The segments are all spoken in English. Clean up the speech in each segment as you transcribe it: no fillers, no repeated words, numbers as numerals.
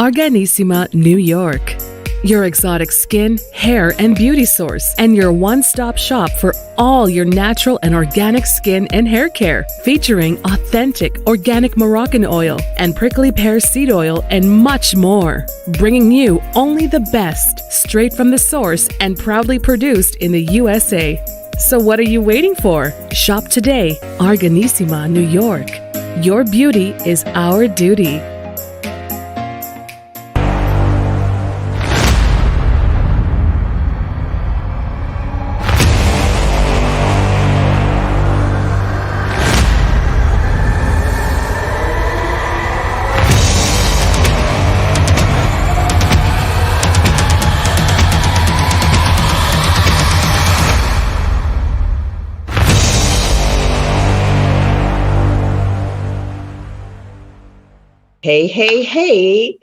Organissima, New York. Your exotic skin, hair, and beauty source, and your one-stop shop for all your natural and organic skin and hair care, featuring authentic organic Moroccan oil and prickly pear seed oil and much more. Bringing you only the best, straight from the source and proudly produced in the USA. So what are you waiting for? Shop today. Organissima, New York. Your beauty is our duty. Hey,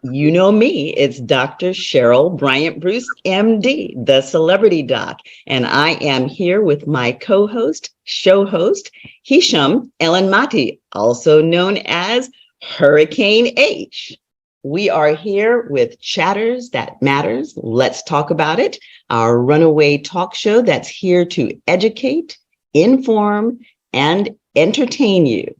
you know me, it's Dr. Cheryl Bryant Bruce, MD, the celebrity doc, and I am here with my co-host, show host, Hisham Elenmati, also known as Hurricane H. We are here with Chatters That Matters. Let's talk about it. Our runaway talk show that's here to educate, inform, and entertain you.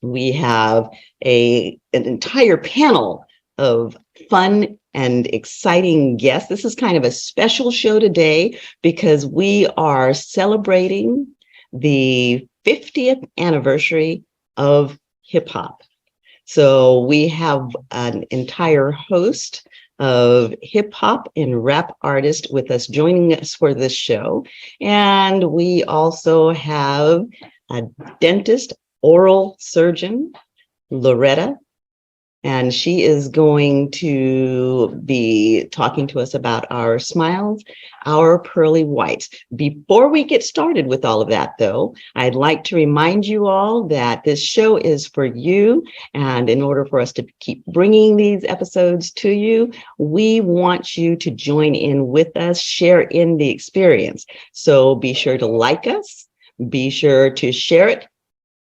We have an entire panel of fun and exciting guests. This is kind of a special show today because we are celebrating the 50th anniversary of hip hop. So we have an entire host of hip hop and rap artists with us joining us for this show. And we also have a dentist, oral surgeon, Loretta, and she is going to be talking to us about our smiles, our pearly whites. Before we get started with all of that, though, I'd like to remind you all that this show is for you. And in order for us to keep bringing these episodes to you, we want you to join in with us, share in the experience. So be sure to like us, be sure to share it,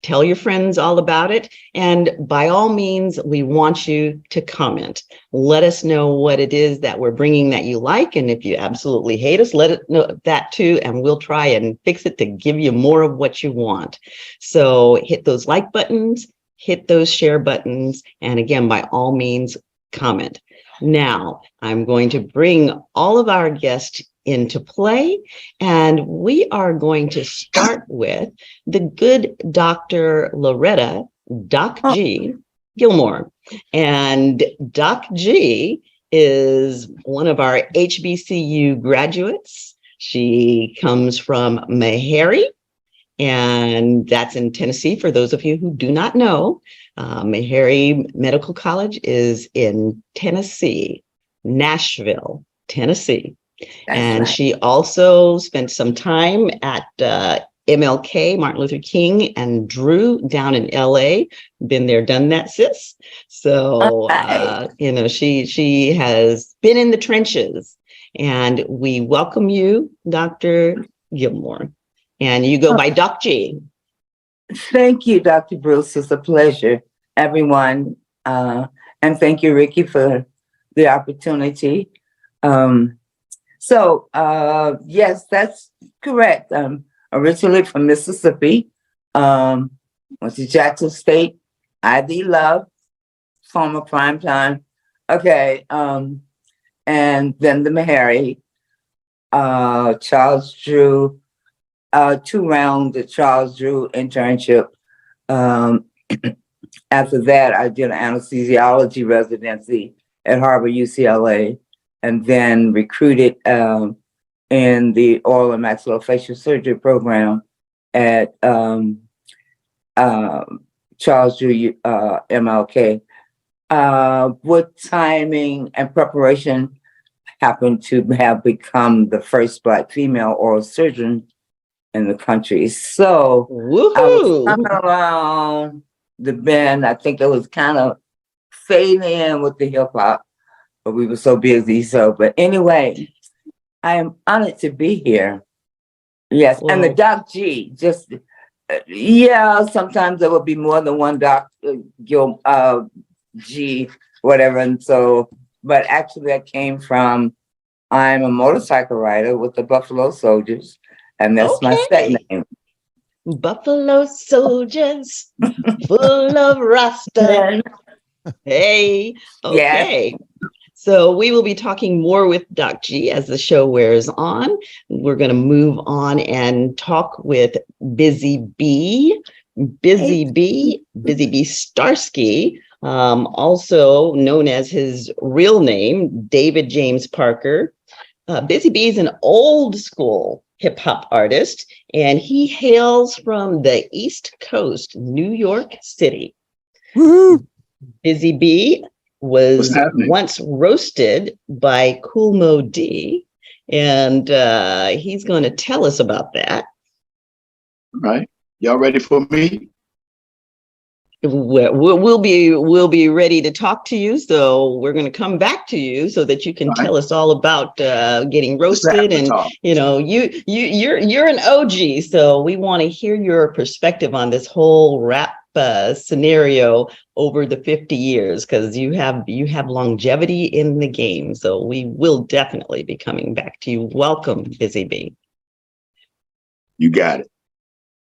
tell your friends all about it. And by all means, we want you to comment. Let us know what it is that we're bringing that you like. And if you absolutely hate us, let it know that too. And we'll try and fix it to give you more of what you want. So hit those like buttons, hit those share buttons. And again, by all means, comment. Now, I'm going to bring all of our guests into play, and we are going to start with the good Dr. Loretta, Doc G, Gilmore. And Doc G is one of our HBCU graduates. She comes from Meharry, and that's in Tennessee. For those of you who do not know, Meharry Medical College is in Tennessee, Nashville, Tennessee. That's and right. She also spent some time at MLK, Martin Luther King, and Drew down in LA. Been there, done that, sis. So, she has been in the trenches. And we welcome you, Dr. Gilmore. And you go by Doc G. Thank you, Dr. Bruce. It's a pleasure, everyone. And thank you, Ricky, for the opportunity. Yes, that's correct. I'm originally from Mississippi. Went to Jackson State, ID Love, former primetime. Okay. And then the Meharry, Charles Drew, 2-round the Charles Drew internship. After that, I did an anesthesiology residency at Harvard, UCLA. And then recruited in the oral and maxillofacial surgery program at Charles Drew MLK. With timing and preparation, happened to have become the first Black female oral surgeon in the country. So I was coming around the bend. I think it was kind of fading in with the hip hop. But we were so busy. But anyway, I am honored to be here. Yes. Well, and the Doc G, sometimes there will be more than one Doc G whatever. And so, but actually that came from, I'm a motorcycle rider with the Buffalo Soldiers, and that's my set name. Buffalo Soldiers, full of Rasta. Hey, okay. Yes. So we will be talking more with Doc G as the show wears on. We're going to move on and talk with Busy B Starsky, also known as his real name, David James Parker. Busy B is an old school hip hop artist, and he hails from the East Coast, New York City. Woo-hoo. Busy B was once roasted by Kool Mo D, and he's going to tell us about that. All right. Y'all ready for me? We'll be ready to talk to you. So we're going to come back to you so that you can tell us all about getting roasted. And you're an OG, so we want to hear your perspective on this whole rap scenario over the 50 years, because you have longevity in the game. So we will definitely be coming back to you. Welcome, Busy B. You got it.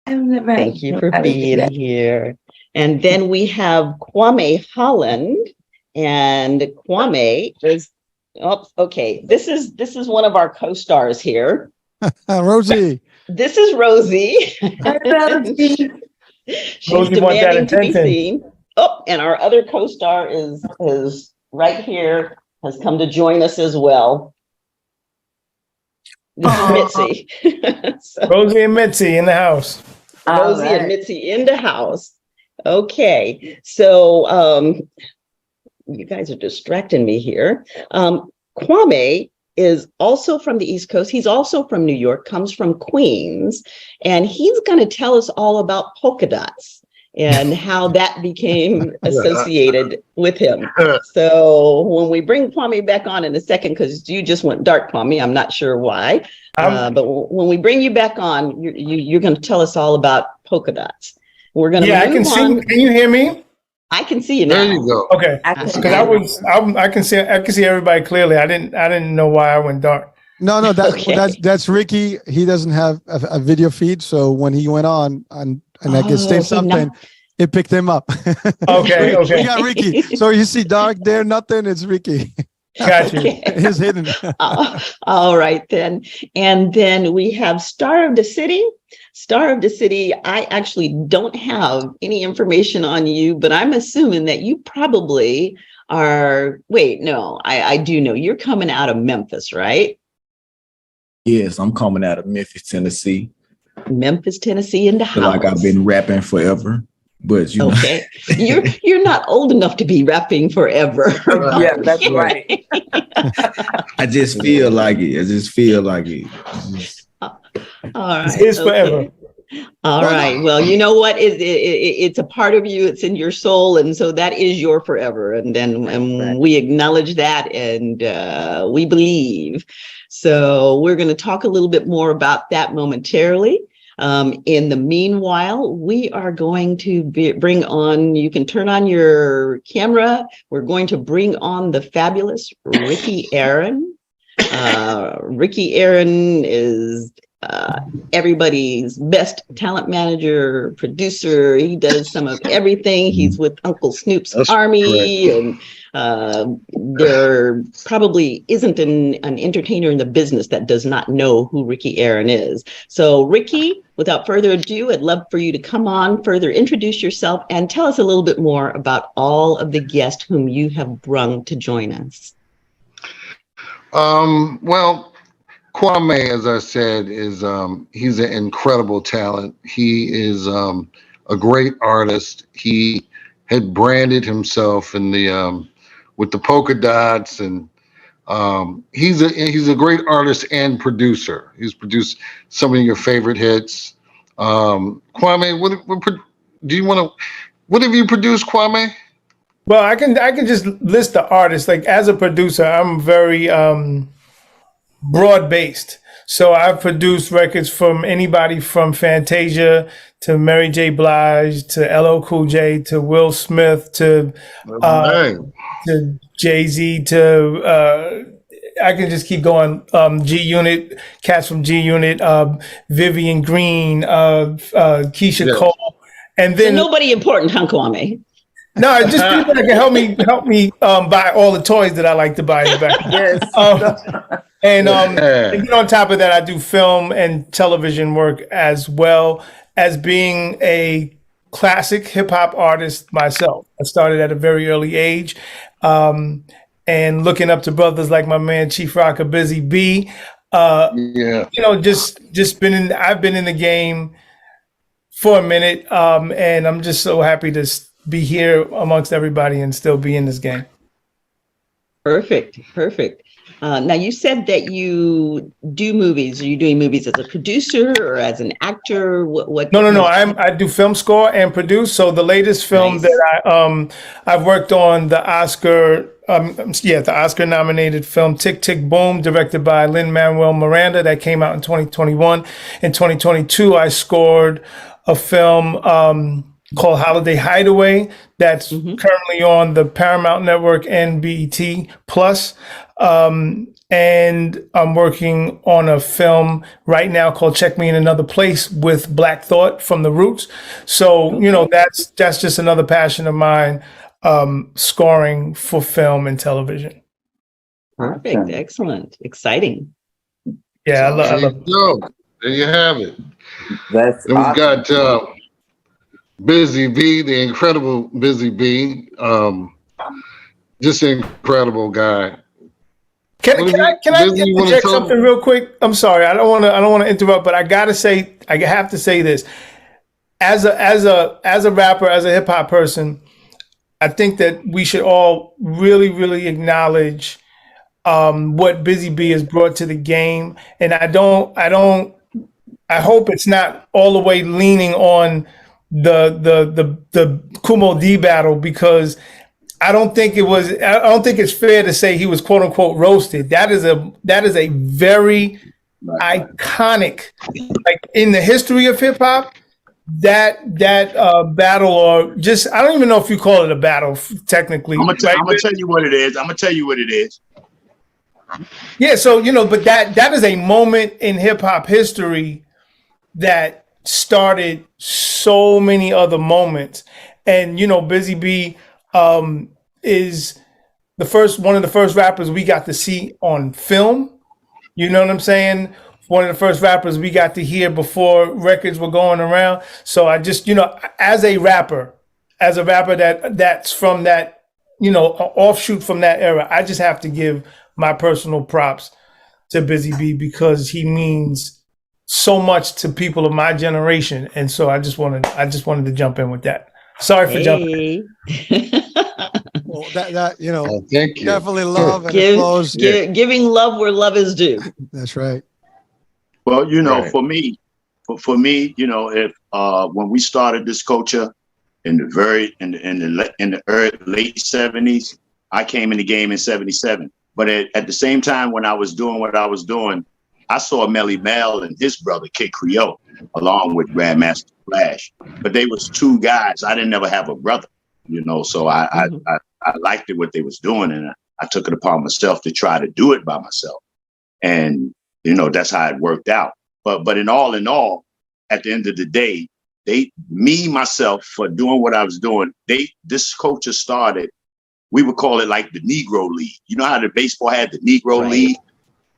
Thank you for being here. And then we have Kwame Holland, and Kwame is This is one of our co-stars here. Rosie. This is Rosie. She's Rosie demanding to be seen. Oh, and our other co-star is right here, has come to join us as well. This is Mitzi. Rosie and Mitzi in the house. Rosie and Mitzi in the house. Okay, so you guys are distracting me here. Kwame is also from the East Coast. He's also from New York, comes from Queens, and he's going to tell us all about polka dots and how that became associated with him. So when we bring Kwame back on in a second, because you just went dark, Kwame, I'm not sure why, but when we bring you back on, you're going to tell us all about polka dots. We're going to I can see. Can you hear me? I can see you now. There you go. Okay, because I can see everybody clearly. I didn't know why I went dark. No, that's Ricky. He doesn't have a video feed, so when he went on and I could say something, it picked him up. Okay. We got Ricky. So you see dark there, nothing. It's Ricky. Got you. It's hidden. All right then, and then we have Star of the City. Star of the City, I actually don't have any information on you, but I'm assuming that you probably are, I do know. You're coming out of Memphis, right? Yes, I'm coming out of Memphis, Tennessee. Memphis, Tennessee in the house. Like I've been rapping forever, but you know. You're not old enough to be rapping forever. Yeah, that's right. I just feel like it. All right. It's forever. All right. Well, you know what? It's a part of you. It's in your soul, and so that is your forever. And then we acknowledge that, and we believe. So we're going to talk a little bit more about that momentarily. In the meanwhile, we are going to bring on. You can turn on your camera. We're going to bring on the fabulous Ricky Aaron. Ricky Aaron is everybody's best talent manager, producer. He does some of everything. He's with Uncle Snoop's Army, correct. And there probably isn't an entertainer in the business that does not know who Ricky Aaron is. So Ricky, without further ado, I'd love for you to come on, further introduce yourself, and tell us a little bit more about all of the guests whom you have brung to join us. Well, Kwame, as I said, is he's an incredible talent. He is a great artist. He had branded himself in the with the polka dots, and he's a great artist and producer. He's produced some of your favorite hits. Kwame, what have you produced, Kwame? Well, I can just list the artists. Like as a producer, I'm very broad based. So I've produced records from anybody from Fantasia to Mary J. Blige to LL Cool J to Will Smith to Jay-Z to I can just keep going. G Unit, cats from G Unit, Vivian Green, Keisha Cole, and then nobody important, huh, Kwame? No, just people that can help me buy all the toys that I like to buy in the back. Yes. And on top of that, I do film and television work as well as being a classic hip hop artist myself. I started at a very early age. And looking up to brothers like my man Chief Rocker, Busy B. I've been in the game for a minute, and I'm just so happy to be here amongst everybody and still be in this game. Perfect. Now you said that you do movies. Are you doing movies as a producer or as an actor? What? No. I do film score and produce. So the latest film that I've worked on, the Oscar nominated film Tick Tick Boom, directed by Lin-Manuel Miranda, that came out in 2021. In 2022, I scored a film called Holiday Hideaway that's currently on the Paramount Network and BET Plus. And I'm working on a film right now called Check Me in Another Place with Black Thought from The Roots. So, that's just another passion of mine, scoring for film and television. Perfect. Excellent. Exciting. Yeah, I love it. There you have it. That's and we've got Busy B, the incredible Busy B. Just an incredible guy. Can I interject something real quick? I'm sorry, I don't want to interrupt, but I have to say this. As a rapper, as a hip hop person, I think that we should all really, really acknowledge what Busy B has brought to the game, and I hope it's not all the way leaning on the Kumo D battle, because I don't think it's fair to say he was quote unquote roasted. That is a very iconic, like in the history of hip hop, that battle, or just, I don't even know if you call it a battle technically. I'm gonna tell you what it is. Yeah, so but that is a moment in hip hop history that started so many other moments. And Busy B is one of the first rappers we got to see on film. You know what I'm saying? One of the first rappers we got to hear before records were going around. So I just, as a rapper that's from that, offshoot from that era, I just have to give my personal props to Busy B, because he means so much to people of my generation. And so I just wanted to jump in with that. Sorry for jumping in. Well, thank you. Definitely love and giving love where love is due. That's right. Well, for me, if when we started this culture in the late 70s, I came in the game in 77. But at the same time, when I was doing what I was doing, I saw Melly Mel and his brother Kid Creole along with Grandmaster Flash. But they was two guys. I didn't ever have a brother, so I liked it what they was doing, and I took it upon myself to try to do it by myself. And that's how it worked out. But in all, at the end of the day, myself, for doing what I was doing, this culture started. We would call it like the Negro League. You know how the baseball had the Negro League?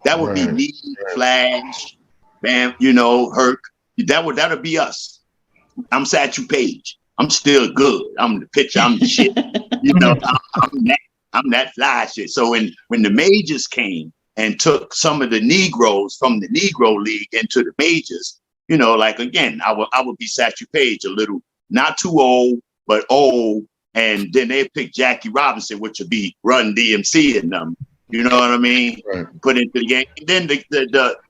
That would be me, Flash, Bam, Herc. That'll be us. I'm Satchel Paige. I'm still good. I'm the pitcher. I'm the shit. I'm that fly shit. So when the majors came and took some of the Negroes from the Negro League into the majors, again, I would be Satchel Paige, a little, not too old, but old. And then they pick Jackie Robinson, which would be Run DMC and them. You know what I mean? Right. Put into the game. And then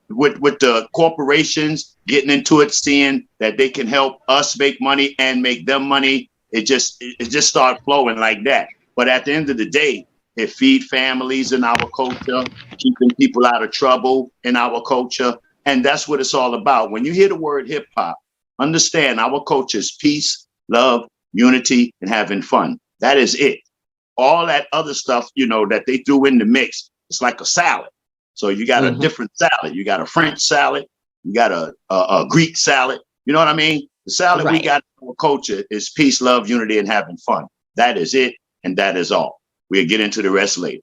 with the corporations getting into it, seeing that they can help us make money and make them money, it just started flowing like that. But at the end of the day, it feed families in our culture, keeping people out of trouble in our culture. And that's what it's all about. When you hear the word hip hop, understand our culture is peace, love, unity, and having fun. That is it. All that other stuff, that they threw in the mix, it's like a salad. So you got a different salad. You got a French salad. You got a Greek salad. You know what I mean? The salad we got in our culture is peace, love, unity, and having fun. That is it. And that is all. We'll get into the rest later.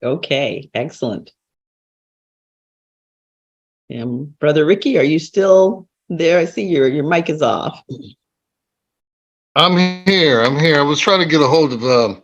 Okay. Excellent. Brother Ricky, are you still there? I see your mic is off. I'm here. I was trying to get a hold of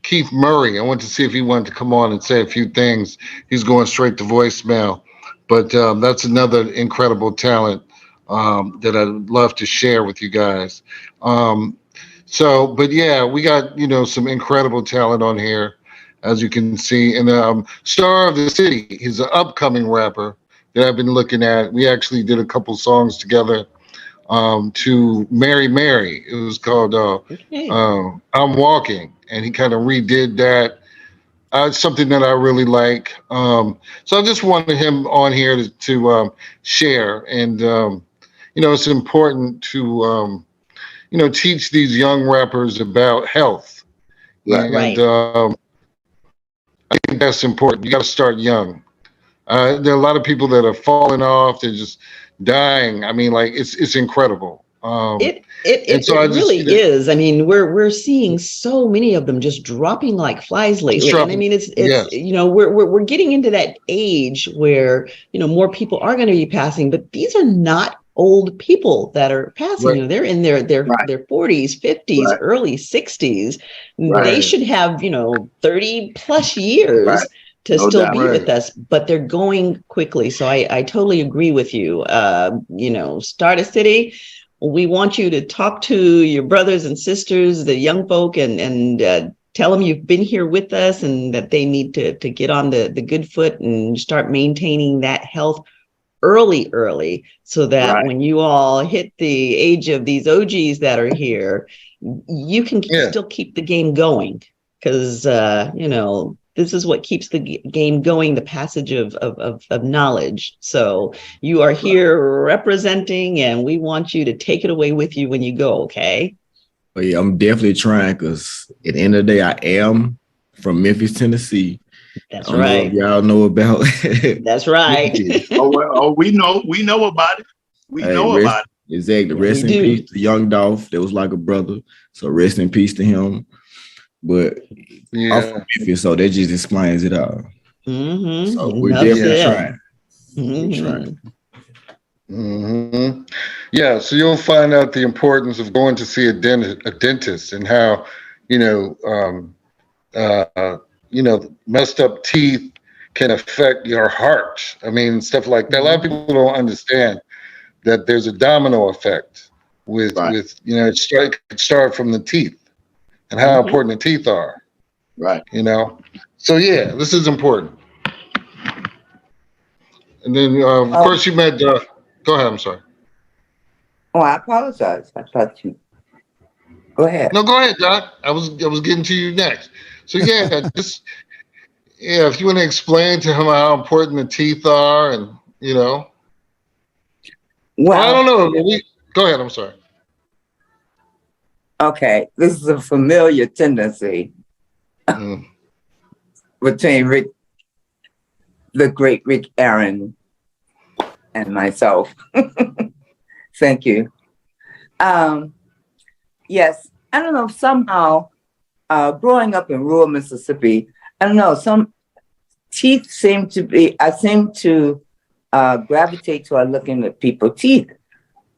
Keith Murray. I wanted to see if he wanted to come on and say a few things. He's going straight to voicemail. But that's another incredible talent that I'd love to share with you guys. But yeah, we got, some incredible talent on here, as you can see. And Starofdacity, he's an upcoming rapper that I've been looking at. We actually did a couple songs together to Mary Mary. It was called I'm Walking. And he kind of redid that. It's something that I really like. So I just wanted him on here to share. And, it's important to, teach these young rappers about health. And I think that's important. You got to start young. There are a lot of people that are falling off. They're just dying. I mean, it's incredible. It really is. I mean, we're seeing so many of them just dropping like flies lately. And I mean, it's we're getting into that age where, more people are going to be passing, but these are not old people that are passing. They're in their 40s, 50s, early 60s. They should have, 30 plus years to still be with us, but they're going quickly. So I totally agree with you. Starofdacity, we want you to talk to your brothers and sisters, the young folk, and tell them you've been here with us and that they need to get on the good foot and start maintaining that health early, so that when you all hit the age of these OGs that are here, you can still keep the game going. Because, this is what keeps the game going, the passage of knowledge. So you are here representing, and we want you to take it away with you when you go, okay? Well, yeah, I'm definitely trying, because at the end of the day, I am from Memphis, Tennessee. That's right. Y'all know about That's right. we know about it. We know about it. Exactly. Rest in peace to Young Dolph. That was like a brother. So rest in peace to him. But I'm from Memphis, so that just explains it all. So we're definitely trying. Yeah, so you'll find out the importance of going to see a dentist and how, messed up teeth can affect your heart. I mean, stuff like that. A lot of people don't understand that there's a domino effect with it start from the teeth and how important the teeth are. Right. So yeah, this is important. And then of course you met, go ahead, I'm sorry. Oh, I apologize. I thought you, go ahead. No, go ahead, Doc. I was getting to you next. So yeah, if you want to explain to him how important the teeth are, and well, I don't know. Go ahead. I'm sorry. Okay, this is a familiar tendency between the great Rick Aaron, and myself. Thank you. Yes, I don't know, somehow, growing up in rural Mississippi, I don't know, some teeth seem to gravitate toward looking at people's teeth.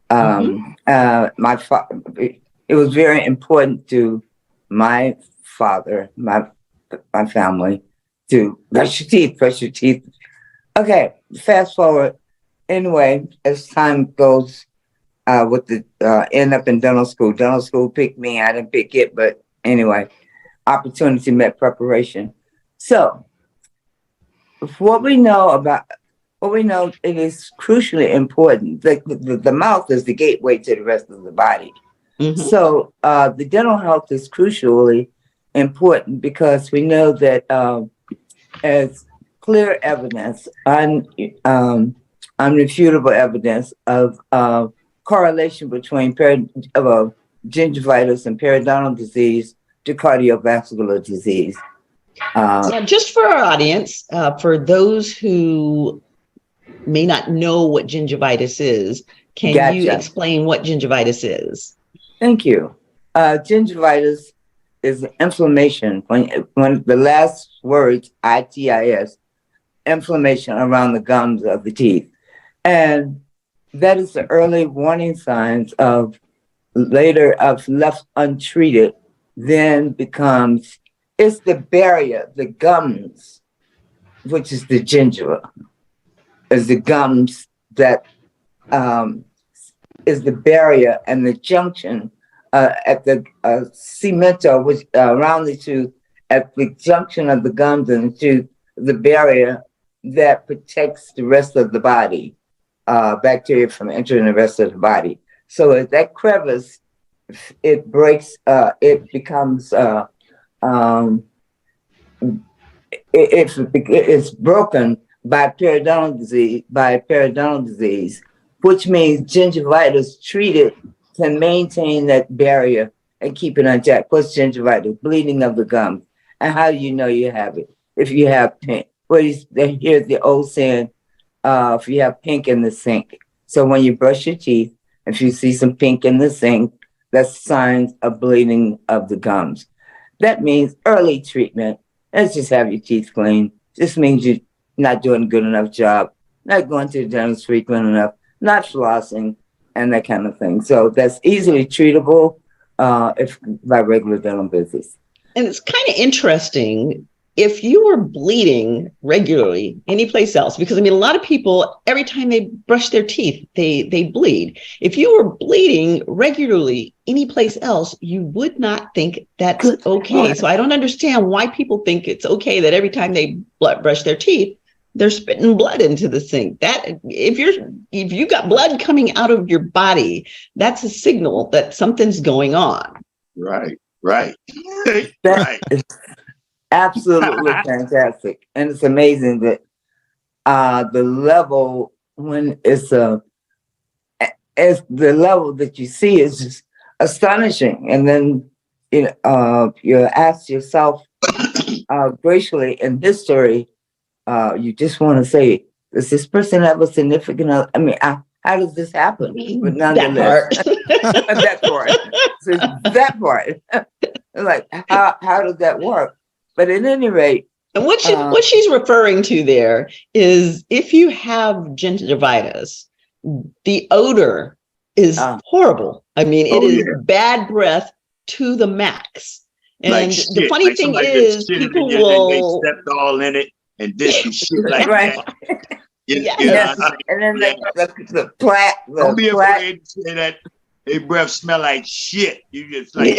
My father, it was very important to my father, my family, to brush your teeth. Okay, fast forward. Anyway, as time goes, with the end up in dental school. Dental school picked me. I didn't pick it, but anyway, opportunity met preparation. So, what we know, it is crucially important. The mouth is the gateway to the rest of the body. So, the dental health is crucially important because we know that as clear evidence, unrefutable evidence of correlation between gingivitis and periodontal disease to cardiovascular disease. Now, just for our audience, for those who may not know what gingivitis is, can you explain what gingivitis is? Thank you. Gingivitis is inflammation. When the last words, itis, inflammation around the gums of the teeth. And that is the early warning signs of left untreated, then becomes, it's the barrier, the gums, which is the gingiva, is the gums that is the barrier and the junction at the cemento, which around the tooth, at the junction of the gums and the tooth, the barrier that protects the rest of the body, bacteria from entering the rest of the body. So as that crevice, it breaks, it becomes, it's broken by periodontal disease, which means gingivitis treated can maintain that barrier and keep it unchecked. What's gingivitis? Bleeding of the gums. And how do you know you have it? If you have pink. Well, here's the old saying, if you have pink in the sink. So when you brush your teeth, if you see some pink in the sink, that's signs of bleeding of the gums. That means early treatment. Let's just have your teeth clean. This means you're not doing a good enough job, not going to the dentist frequent enough, not flossing, and that kind of thing. So that's easily treatable if by regular dental visits. And it's kind of interesting if you were bleeding regularly anyplace else, because I mean, a lot of people, every time they brush their teeth, they bleed. If you were bleeding regularly anyplace else, you would not think that's okay. So I don't understand why people think it's okay that every time they brush their teeth, they're spitting blood into the sink. That if you got blood coming out of your body, that's a signal that something's going on. Right. That is absolutely fantastic. And it's amazing that the level when it's the level that you see is just astonishing. And then you ask yourself graciously in this story, you just want to say, does this person have a significant other? I mean, how does this happen? But nonetheless, that part. So that part. Like, how does that work? But at any rate. And what she's referring to there is if you have gingivitis, the odor is horrible. I mean, it is bad breath to the max. And like the funny thing is, people will. They stepped all in it and did some shit like that. And then the plaque. Don't be afraid to say that their breath smell like shit. You just like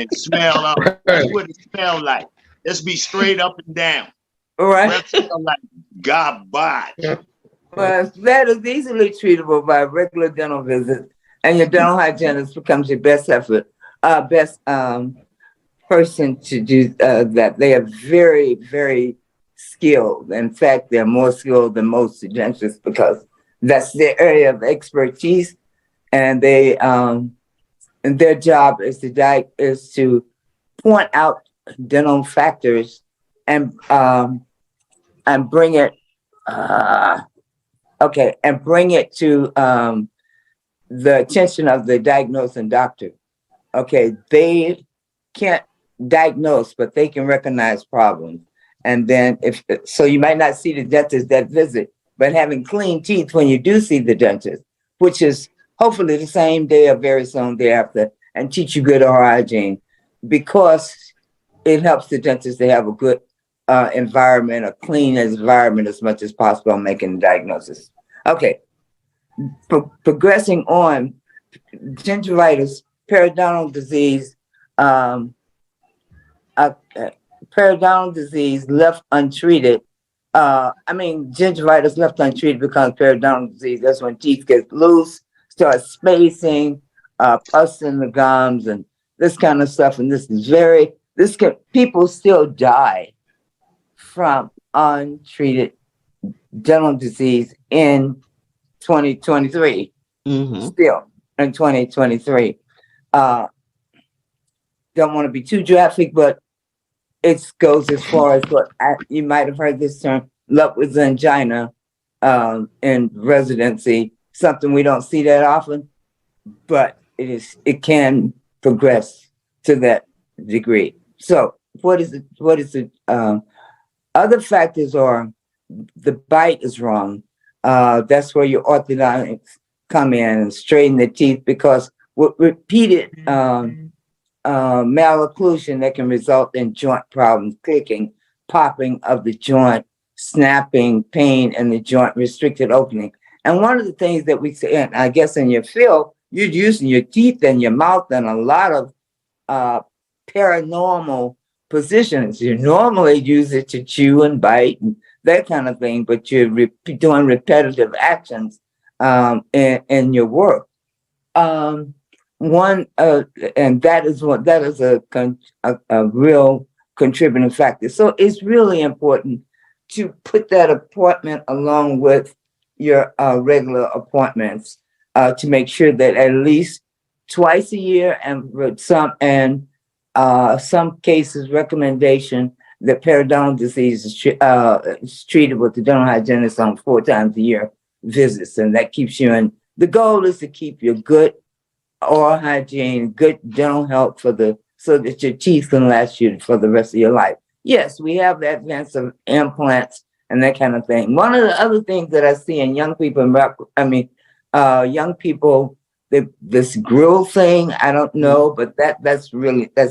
and smell up. That's what it smells like. Let's be straight up and down. All right. Breath smell like garbage. Well, that is easily treatable by a regular dental visit, and your dental hygienist becomes your best person to do that. They are very, very skilled. In fact, they're more skilled than most dentists because that's their area of expertise, and they and their job is to point out dental factors and bring it bring it to the attention of the diagnosing doctor. Okay, they can't diagnose, but they can recognize problems. And then so you might not see the dentist that visit, but having clean teeth when you do see the dentist, which is hopefully the same day or very soon thereafter, and teach you good oral hygiene, because it helps the dentist to have a good environment, a clean environment as much as possible on making the diagnosis. Okay, progressing on, gingivitis, periodontal disease, periodontal disease left untreated. Gingivitis left untreated becomes periodontal disease. That's when teeth get loose, start spacing, pus in the gums, and this kind of stuff. And people still die from untreated dental disease in 2023. Still in 2023. Don't want to be too graphic, but it goes as far as what you might have heard this term, lump with angina, in residency. Something we don't see that often, but it can progress to that degree. So what is it? Other factors are the bite is wrong. That's where your orthodontics come in and straighten the teeth, because with repeated malocclusion that can result in joint problems, clicking, popping of the joint, snapping, pain in the joint, restricted opening. And one of the things that we say, and I guess in your field, you're using your teeth and your mouth in a lot of paranormal positions. You normally use it to chew and bite and that kind of thing, but you're doing repetitive actions in your work. And that is a real contributing factor. So it's really important to put that appointment along with your regular appointments to make sure that at least twice a year, and with some cases recommendation that periodontal disease is treated with the dental hygienist on 4 times a year visits, and that keeps you in. The goal is to keep your good oral hygiene, good dental health so that your teeth can last you for the rest of your life. Yes, we have the advance of implants and that kind of thing. One of the other things that I see in young people, young people, this grill thing, I don't know, but that's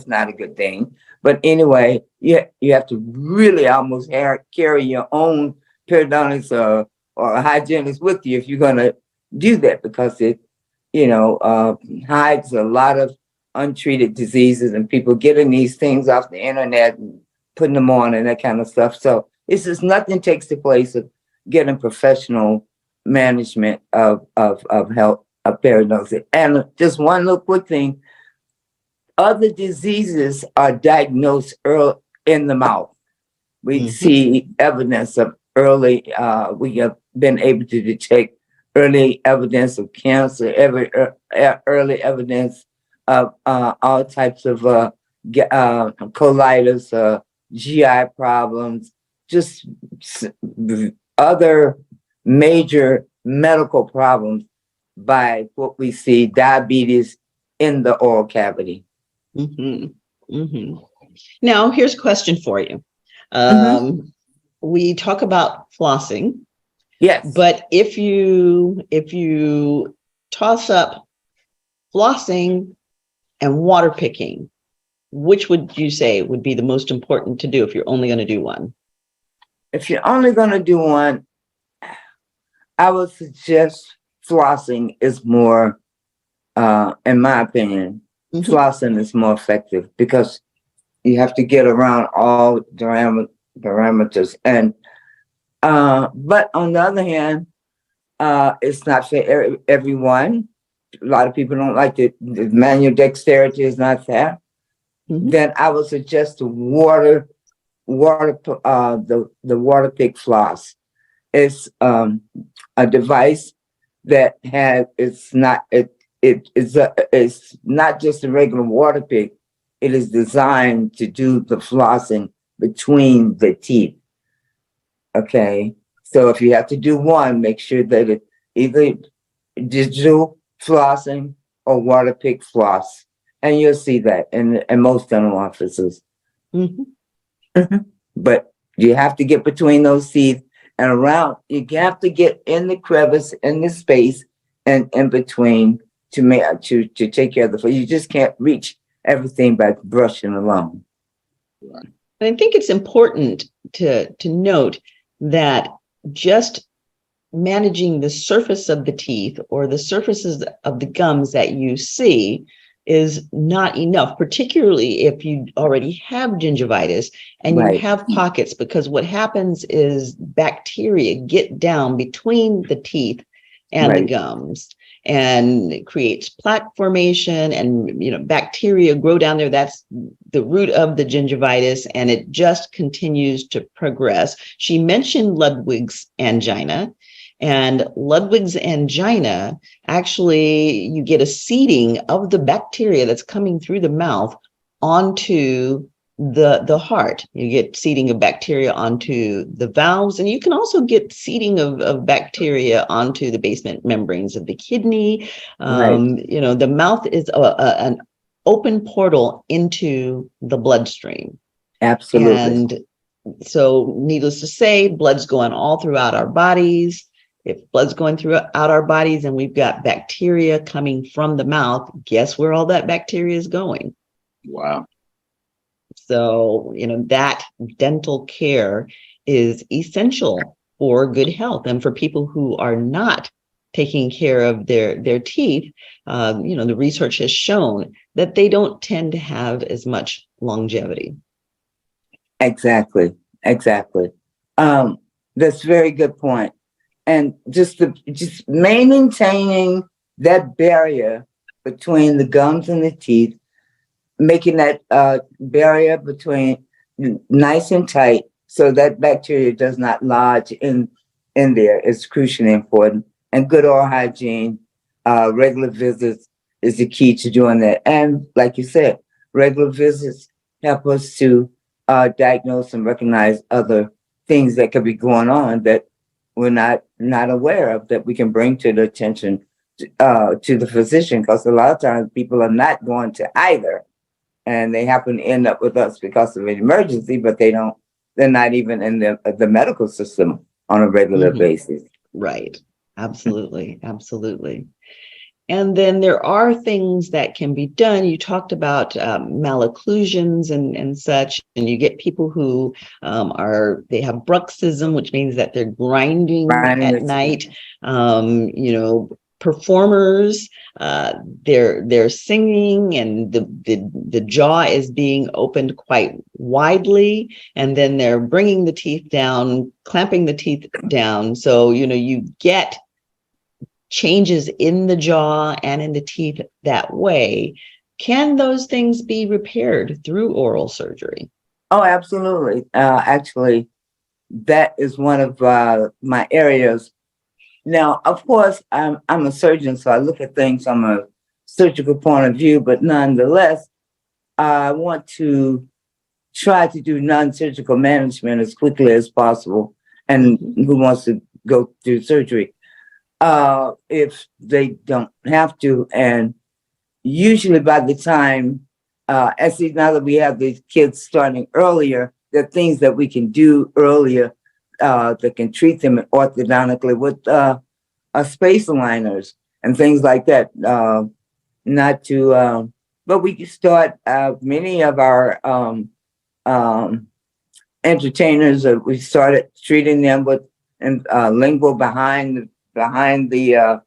not a good thing. But anyway, you have to really almost carry your own periodontist or a hygienist with you if you're going to do that, because it hides a lot of untreated diseases, and people getting these things off the internet and putting them on and that kind of stuff. So it's just nothing takes the place of getting professional management of health, of periodontics. And just one little quick thing, other diseases are diagnosed early in the mouth. We see evidence of early, we have been able to detect early evidence of cancer, early evidence of all types of colitis, GI problems, just other major medical problems by what we see, diabetes in the oral cavity. Now, here's a question for you. We talk about flossing. Yes. But if you toss up flossing and water picking, which would you say would be the most important to do if you're only going to do one? If you're only going to do one, I would suggest flossing is more, in my opinion, flossing is more effective, because you have to get around all parameters. And but on the other hand, it's not for everyone. A lot of people don't like the manual dexterity is not there. Then I would suggest the water pick floss. It's a device that it's not just a regular water pick. It is designed to do the flossing between the teeth. Okay, so if you have to do one, make sure that it either digital flossing or water pick floss, and you'll see that in most dental offices. But you have to get between those teeth and around. You have to get in the crevice, in the space, and in between to take care of the. You just can't reach everything by brushing alone. Right. And I think it's important to note that just managing the surface of the teeth or the surfaces of the gums that you see is not enough, particularly if you already have gingivitis and you have pockets, because what happens is bacteria get down between the teeth and the gums, and it creates plaque formation, and bacteria grow down there. That's the root of the gingivitis, and it just continues to progress. She mentioned Ludwig's angina, and Ludwig's angina, actually, you get a seeding of the bacteria that's coming through the mouth onto the heart. You get seeding of bacteria onto the valves, and you can also get seeding of bacteria onto the basement membranes of the kidney. The mouth is an open portal into the bloodstream. Absolutely. And so, needless to say, blood's going all throughout our bodies. If blood's going throughout our bodies and we've got bacteria coming from the mouth, guess where all that bacteria is going? Wow. So, that dental care is essential for good health. And for people who are not taking care of their teeth, the research has shown that they don't tend to have as much longevity. Exactly. That's a very good point. And just maintaining that barrier between the gums and the teeth, making that barrier between nice and tight so that bacteria does not lodge in there is crucially important. And good oral hygiene, regular visits is the key to doing that. And like you said, regular visits help us to diagnose and recognize other things that could be going on that we're not aware of, that we can bring to the attention to the physician, because a lot of times people are not going to either. And they happen to end up with us because of an emergency, but they're not even in the medical system on a regular basis. Right. Absolutely. And then there are things that can be done. You talked about malocclusions and such, and you get people who they have bruxism, which means that they're grinding at night. Performers, they're singing, and the jaw is being opened quite widely, and then they're bringing the teeth down, clamping the teeth down. So you get changes in the jaw and in the teeth that way. Can those things be repaired through oral surgery? Oh, absolutely. Actually, that is one of my areas. Now, of course, I'm a surgeon, so I look at things from a surgical point of view, but nonetheless, I want to try to do non-surgical management as quickly as possible. And who wants to go through surgery if they don't have to? And usually by the time, actually now that we have these kids starting earlier, there are things that we can do earlier that can treat them orthodontically with space aligners and things like that. But we can start many of our entertainers. We started treating them with lingual behind the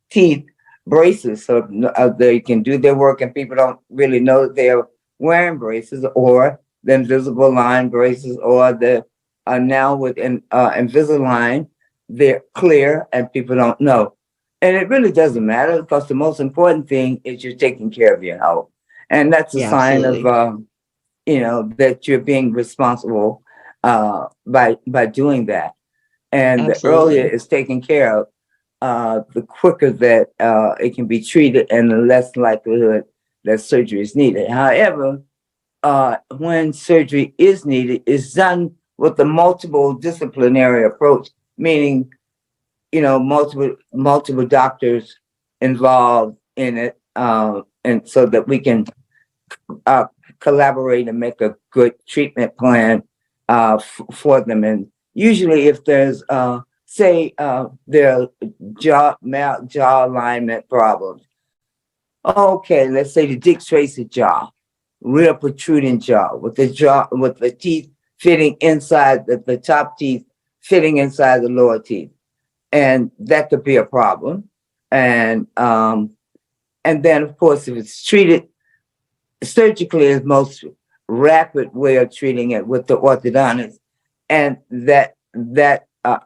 teeth braces, so they can do their work and people don't really know that they're wearing braces, or the invisible line braces, or the now with Invisalign, they're clear and people don't know. And it really doesn't matter, because the most important thing is you're taking care of your health. And that's a sign of, that you're being responsible by doing that. And the earlier it's taken care of, the quicker that it can be treated and the less likelihood that surgery is needed. However, when surgery is needed, it's done with a multiple disciplinary approach, meaning, multiple doctors involved in it, and so that we can collaborate and make a good treatment plan for them. And usually if there's, there are jaw alignment problems. Okay, let's say the Dick Tracy jaw, real protruding jaw, with the teeth fitting inside, the top teeth fitting inside the lower teeth. And that could be a problem. And then, of course, if it's treated surgically, is most rapid way of treating it with the orthodontist. And that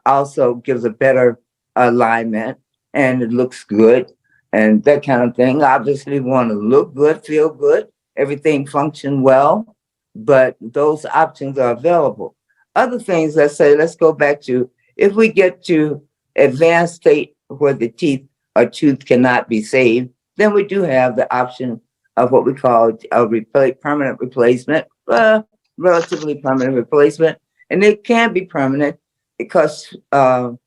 also gives a better alignment, and it looks good and that kind of thing. Obviously, we want to look good, feel good, everything function well, but those options are available. Other things, let's go back to, if we get to advanced state where the teeth or tooth cannot be saved, then we do have the option of what we call a permanent replacement, relatively permanent replacement. And it can be permanent because you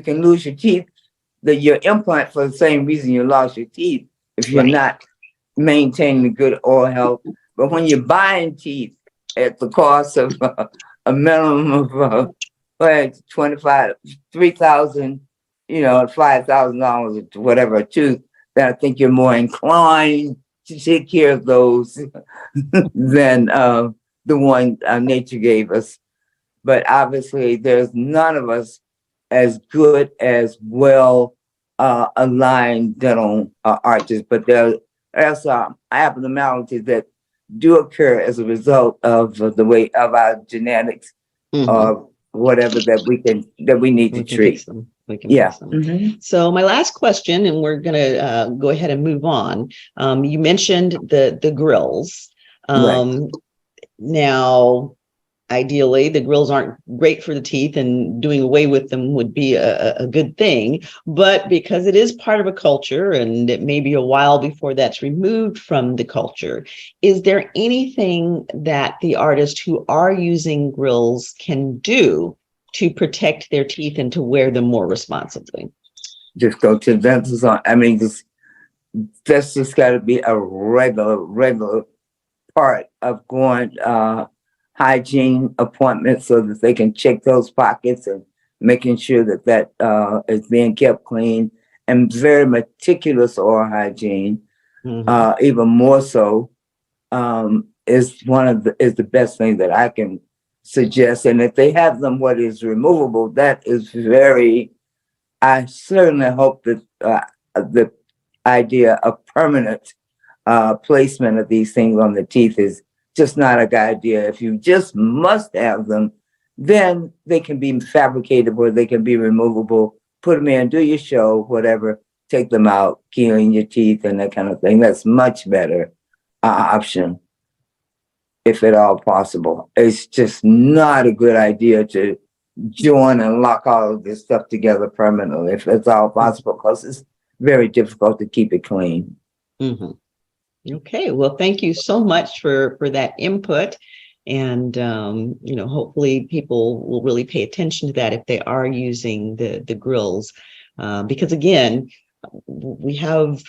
can lose your teeth, your implant, for the same reason you lost your teeth, if you're not maintaining good oral health. But when you're buying teeth at the cost of a minimum of $3,000, $5,000 or whatever a tooth, then I think you're more inclined to take care of those than the one nature gave us. But obviously, there's none of us as good as well aligned dental arches, but there are some abnormalities that do occur as a result of the way of our genetics or whatever that we need to treat. So my last question, and we're going to go ahead and move on. You mentioned the grills. Now, ideally, the grills aren't great for the teeth, and doing away with them would be a good thing. But because it is part of a culture, and it may be a while before that's removed from the culture, is there anything that the artists who are using grills can do to protect their teeth and to wear them more responsibly? Just go to the dentist. That's just got to be a regular part of going hygiene appointments, so that they can check those pockets and making sure that is being kept clean, and very meticulous oral hygiene. Even more so is the best thing that I can suggest. And if they have them what is removable, that is I certainly hope that the idea of permanent placement of these things on the teeth is just not a good idea. If you just must have them, then they can be fabricated or they can be removable. Put them in, do your show, whatever, take them out, clean your teeth and that kind of thing. That's much better option, if at all possible. It's just not a good idea to join and lock all of this stuff together permanently, if it's all possible, because it's very difficult to keep it clean. Okay, well, thank you so much for that input. And, hopefully people will really pay attention to that if they are using the grills. Because again, we have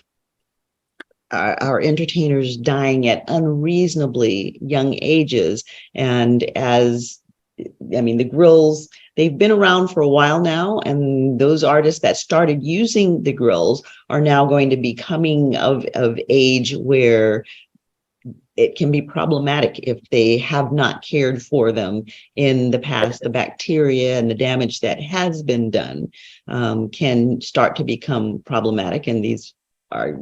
our entertainers dying at unreasonably young ages. And the grills, they've been around for a while now, and those artists that started using the grills are now going to be coming of age where it can be problematic if they have not cared for them in the past. The bacteria and the damage that has been done can start to become problematic, and these are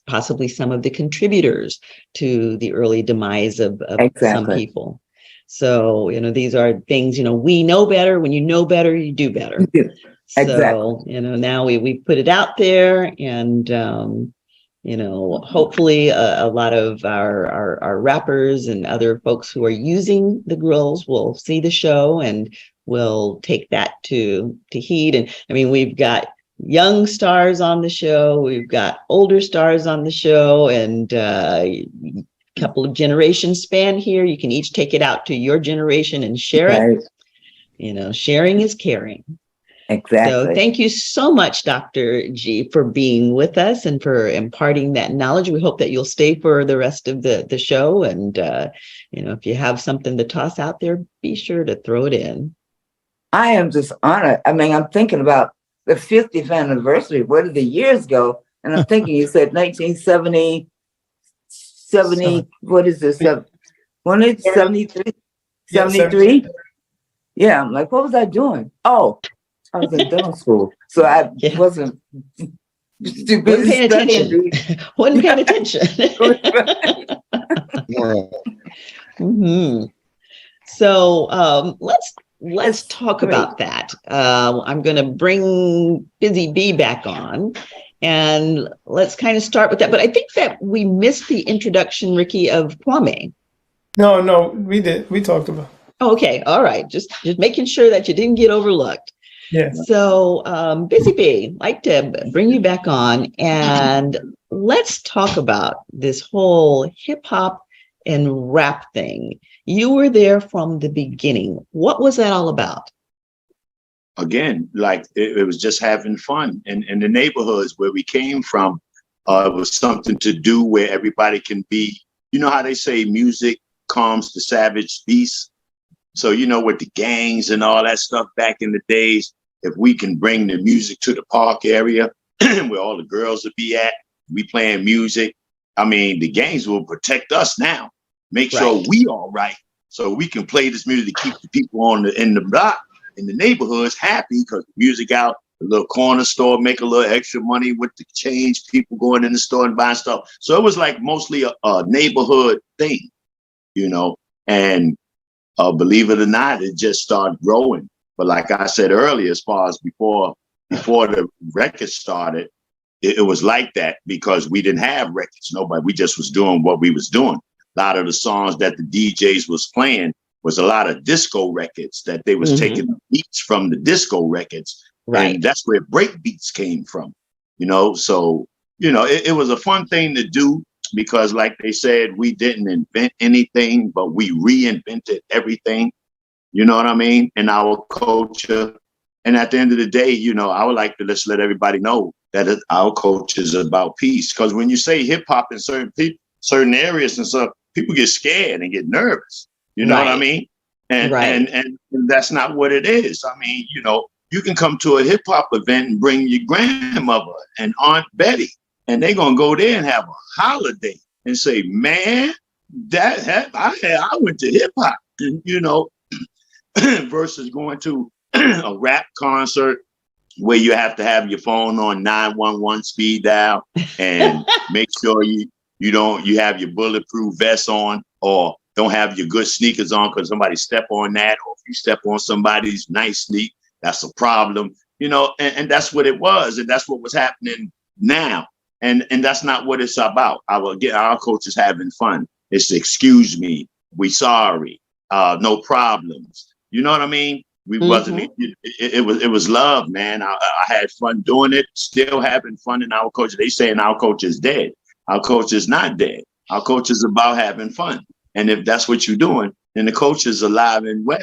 possibly some of the contributors to the early demise of some people. So, these are things, we know better. When you know better, you do better. So, now we put it out there, and, hopefully a lot of our rappers and other folks who are using the grills will see the show and will take that to heed. And we've got young stars on the show. We've got older stars on the show, and couple of generations span here. You can each take it out to your generation and share it. Sharing is caring. Exactly. So thank you so much, Dr. G, for being with us and for imparting that knowledge. We hope that you'll stay for the rest of the show. And, if you have something to toss out there, be sure to throw it in. I am just honored. I'm thinking about the 50th anniversary. Where did the years go? And I'm thinking, you said 1970. What is this? 73? 73? Yeah, I'm like, what was I doing? Oh, I was in dental school. So I wasn't too busy studying. Wasn't paying attention. So let's let's talk about that. I'm going to bring Busy Bee back on, and let's kind of start with that. But I think that we missed the introduction, Ricky, of Kwame. No, we did. We talked about. Okay, all right. Just making sure that you didn't get overlooked. Yeah. So, Busy Bee, I'd like to bring you back on, and let's talk about this whole hip hop and rap thing. You were there from the beginning. What was that all about? Again, like it was just having fun. And in the neighborhoods where we came from, it was something to do where everybody can be, you know how they say music calms the savage beast. So, you know, with the gangs and all that stuff back in the days, if we can bring the music to the park area where all the girls would be at, we playing music. I mean, the gangs will protect us now. Make sure we all right, so we can play this music to keep the people in the block, in the neighborhoods happy, because music out, a little corner store, make a little extra money with the change, people going in the store and buying stuff. So it was like mostly a neighborhood thing, you know, and believe it or not, it just started growing. But like I said earlier, as far as before the record started, it was like that because we didn't have records. We just was doing what we was doing. A lot of the songs that the DJs was playing was a lot of disco records that they was taking the beats from the disco records. Right. And that's where break beats came from, you know? So, you know, it was a fun thing to do because like they said, we didn't invent anything, but we reinvented everything. You know what I mean? In our culture. And at the end of the day, you know, I would like to just let everybody know that our culture is about peace. Because when you say hip hop in certain areas and stuff, people get scared and get nervous. You know what I mean? And that's not what it is. I mean, you know, you can come to a hip hop event and bring your grandmother and Aunt Betty, and they're gonna go there and have a holiday and say, man, I went to hip hop, you know, versus going to a rap concert where you have to have your phone on 911 speed dial and make sure you have your bulletproof vest on, or don't have your good sneakers on because somebody step on that, or if you step on somebody's nice sneak, that's a problem, you know, and that's what it was, and that's what was happening now, and that's not what it's about. Our coach is having fun. It's excuse me, we sorry, no problems. You know what I mean? We wasn't. It was love, man. I had fun doing it. Still having fun in our coach. They saying our coach is dead. Our coach is not dead. Our coach is about having fun. And if that's what you're doing, then the coach is alive and well.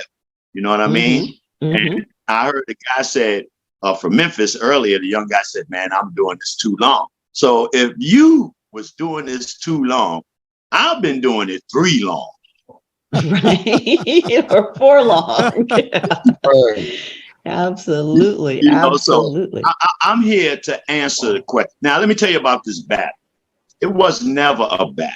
You know what I mean? And I heard the guy said from Memphis earlier, the young guy said, man, I'm doing this too long. So if you was doing this too long, I've been doing it 3 long. Right. Or 4 long. Absolutely. You know, absolutely. So I'm here to answer the question. Now, let me tell you about this battle. It was never a battle.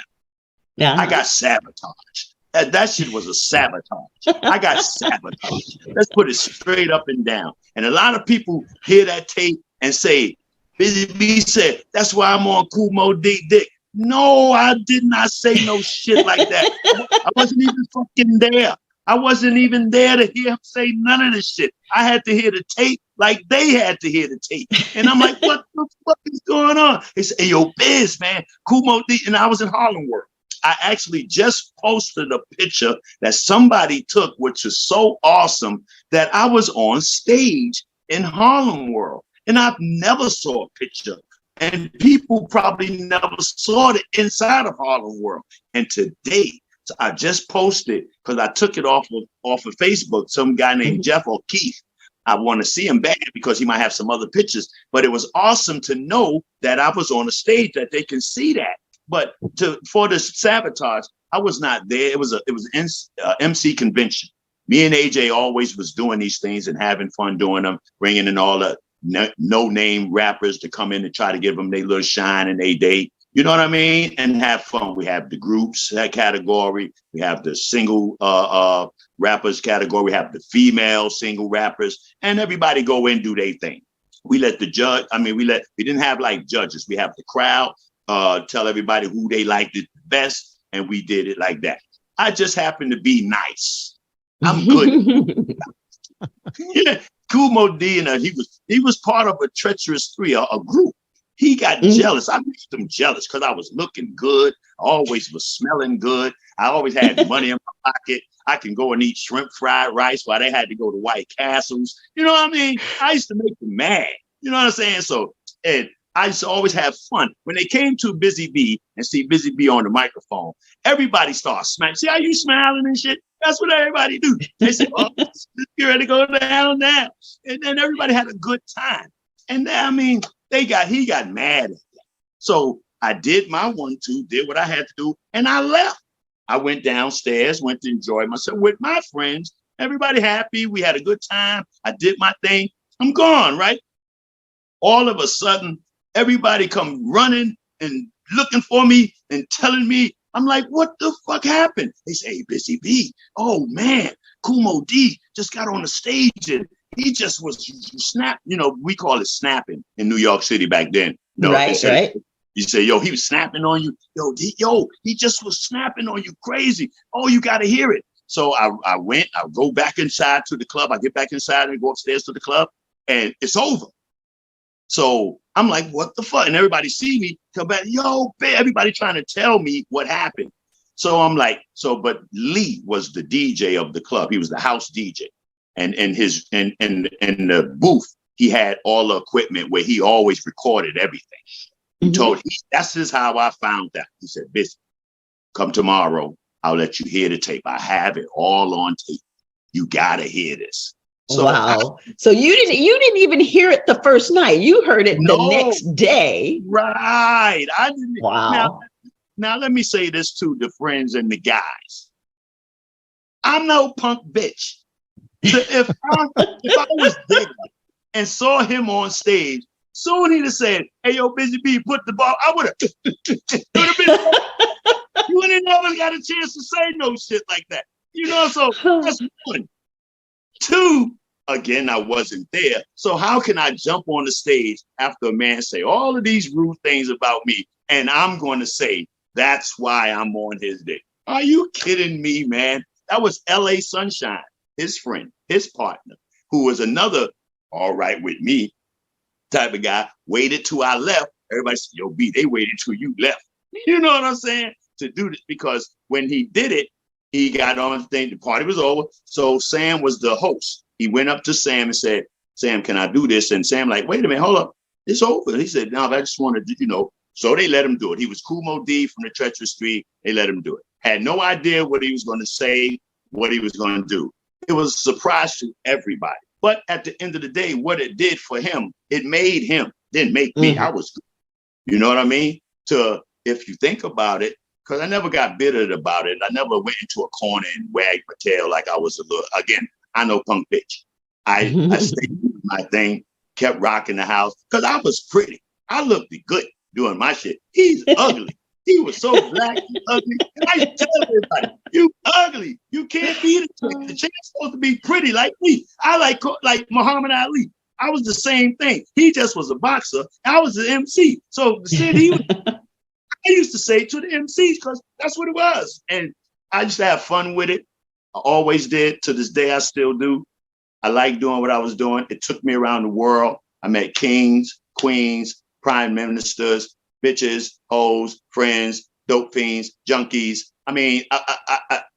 Yeah. I got sabotaged. That shit was a sabotage. I got sabotaged. Let's put it straight up and down. And a lot of people hear that tape and say, Busy Bee said, that's why I'm on Kool Moe Dick. No, I did not say no shit like that. I wasn't even fucking there. I wasn't even there to hear him say none of this shit. I had to hear the tape like they had to hear the tape. And I'm like, what the fuck is going on? They say, hey, yo, Biz, man, Kool Moe Dick. And I was in Holland work. I actually just posted a picture that somebody took, which is so awesome, that I was on stage in Harlem World. And I've never saw a picture. And people probably never saw the inside of Harlem World. And today, so I just posted, because I took it off of Facebook, some guy named Jeff O'Keefe. I want to see him back because he might have some other pictures. But it was awesome to know that I was on a stage, that they can see that. But for the sabotage, I was not there. It was MC convention. Me and AJ always was doing these things and having fun doing them, bringing in all the no-name rappers to come in and try to give them their little shine and they date. You know what I mean? And have fun. We have the groups, that category. We have the single rappers category. We have the female single rappers, and everybody go in and do their thing. We let the judge, we didn't have like judges. We have the crowd tell everybody who they liked it best, and we did it like that. I just happened to be nice. I'm good. Yeah, Kumo D, and he was part of a treacherous three, a group. He got jealous. I made him jealous because I was looking good. I always was smelling good. I always had money in my pocket. I can go and eat shrimp fried rice while they had to go to White Castles. You know what I mean? I used to make them mad. You know what I'm saying? So, and I used to always have fun. When they came to Busy B and see Busy B on the microphone, everybody started smiling. See how you smiling and shit? That's what everybody do. They say, oh, you're ready to go down now. And then everybody had a good time. And then, I mean, he got mad at that. So I did my 1-2, did what I had to do, and I left. I went downstairs, went to enjoy myself with my friends. Everybody happy. We had a good time. I did my thing. I'm gone, right? All of a sudden, everybody come running and looking for me and telling me, I'm like, what the fuck happened? They say, hey, Busy B. Oh, man, Kumo D just got on the stage and he just was snap. You know, we call it snapping in New York City back then. No, right. You say, yo, he was snapping on you. He just was snapping on you crazy. Oh, you got to hear it. So I go back inside to the club. I get back inside and go upstairs to the club and it's over. So I'm like, what the fuck? And everybody see me come back. Yo, everybody trying to tell me what happened. So I'm like, but Lee was the DJ of the club. He was the house DJ. And in the booth, he had all the equipment where he always recorded everything. He told that's just how I found out. He said, Busy, come tomorrow. I'll let you hear the tape. I have it all on tape. You gotta hear this. So wow. So you didn't even hear it the first night. You heard it the next day. Right. I didn't. Wow. Now let me say this to the friends and the guys. I'm no punk bitch. So if I was there and saw him on stage, soon he'd have said, hey, yo, Busy B, put the ball. I would have. You would have never got a chance to say no shit like that. You know, so that's one. Two, again, I wasn't there. So how can I jump on the stage after a man say all of these rude things about me? And I'm going to say, that's why I'm on his dick. Are you kidding me, man? That was LA Sunshine, his friend, his partner, who was another all right with me type of guy, waited till I left. Everybody said, yo, B, they waited till you left. You know what I'm saying? To do this, because when he did it, he got on the thing, the party was over. So Sam was the host. He went up to Sam and said, Sam, can I do this? And Sam like, wait a minute, hold up. It's over. He said, no, I just wanted to, you know. So they let him do it. He was Kumo D from the Treacherous Street. They let him do it. Had no idea what he was going to say, what he was going to do. It was a surprise to everybody. But at the end of the day, what it did for him, it made him, didn't make me. I was good. You know what I mean? If you think about it, because I never got bitter about it. I never went into a corner and wagged my tail like I was a little, again, I know punk bitch. I stayed doing my thing, kept rocking the house, because I was pretty. I looked good doing my shit. He's ugly. He was so black and ugly. And I tell everybody, you ugly. You can't be the chick. The chick's supposed to be pretty like me. I like Muhammad Ali. I was the same thing. He just was a boxer. I was an MC. So the shit he was, I used to say to the MCs, because that's what it was. And I used to have fun with it. I always did. To this day, I still do. I like doing what I was doing. It took me around the world. I met kings, queens, prime ministers, bitches, hoes, friends, dope fiends, junkies. I mean,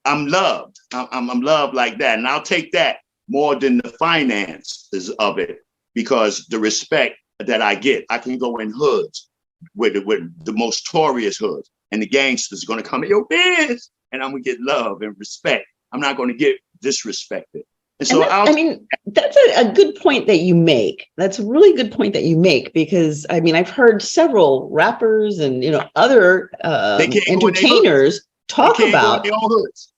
I'm loved. I'm loved like that. And I'll take that more than the finances of it, because the respect that I get, I can go in hoods with the most notorious hoods, and the gangsters are going to come in your biz, and I'm going to get love and respect. I'm not going to get disrespected. And so I mean, that's a good point that you make. That's a really good point that you make, because I mean, I've heard several rappers and, you know, other entertainers talk about their own hoods.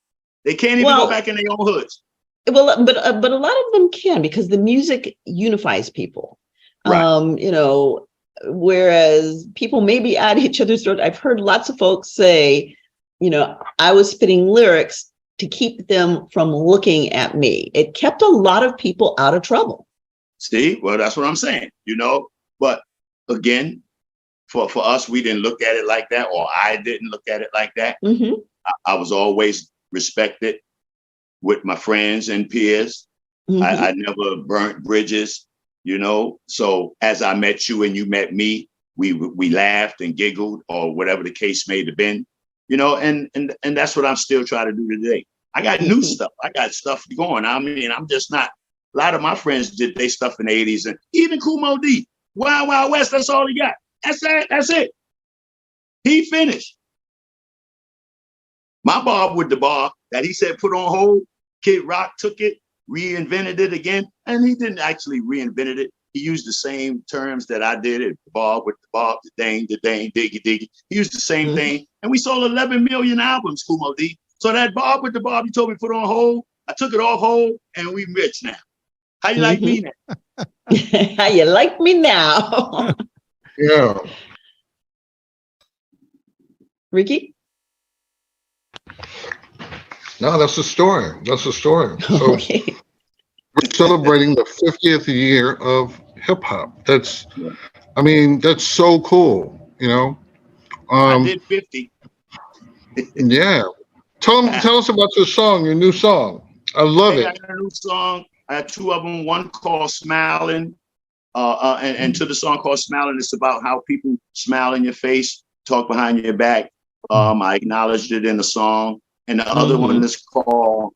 They can't even go back in their own hoods. Well, but a lot of them can, because the music unifies people. Right. You know, whereas people may be at each other's throat. I've heard lots of folks say, you know, I was spitting lyrics to keep them from looking at me. It kept a lot of people out of trouble. See, well, that's what I'm saying, you know. But again, for us, we didn't look at it like that, or I didn't look at it like that. I was always respected with my friends and peers. I never burnt bridges, you know. So as I met you and you met me, we laughed and giggled or whatever the case may have been, you know, and that's what I'm still trying to do today. I got new stuff. I got stuff going. I mean, I'm just not, a lot of my friends did their stuff in the 80s, and even Kumo D, Wild Wild West, that's all he got. That's it. He finished. My Bob with the bar that he said put on hold, Kid Rock took it, reinvented it again, and he didn't actually reinvent it. He used the same terms that I did it, Bob with the Bob, the dang, diggy, diggy. He used the same thing, and we sold 11 million albums, Kumo D. So that Bob with the Bob he told me put on hold, I took it off hold, and we rich now. How you like me now? How you like me now? Yeah. Ricky? No, that's the story. That's the story. So we're celebrating the 50th year of hip hop. That's, I mean, that's so cool, you know? I did 50. Yeah. Tell us about your song, your new song. I love it. I got a new song. I had two of them. One called Smiling. And to the song called Smiling, it's about how people smile in your face, talk behind your back. I acknowledged it in the song. And the other one is called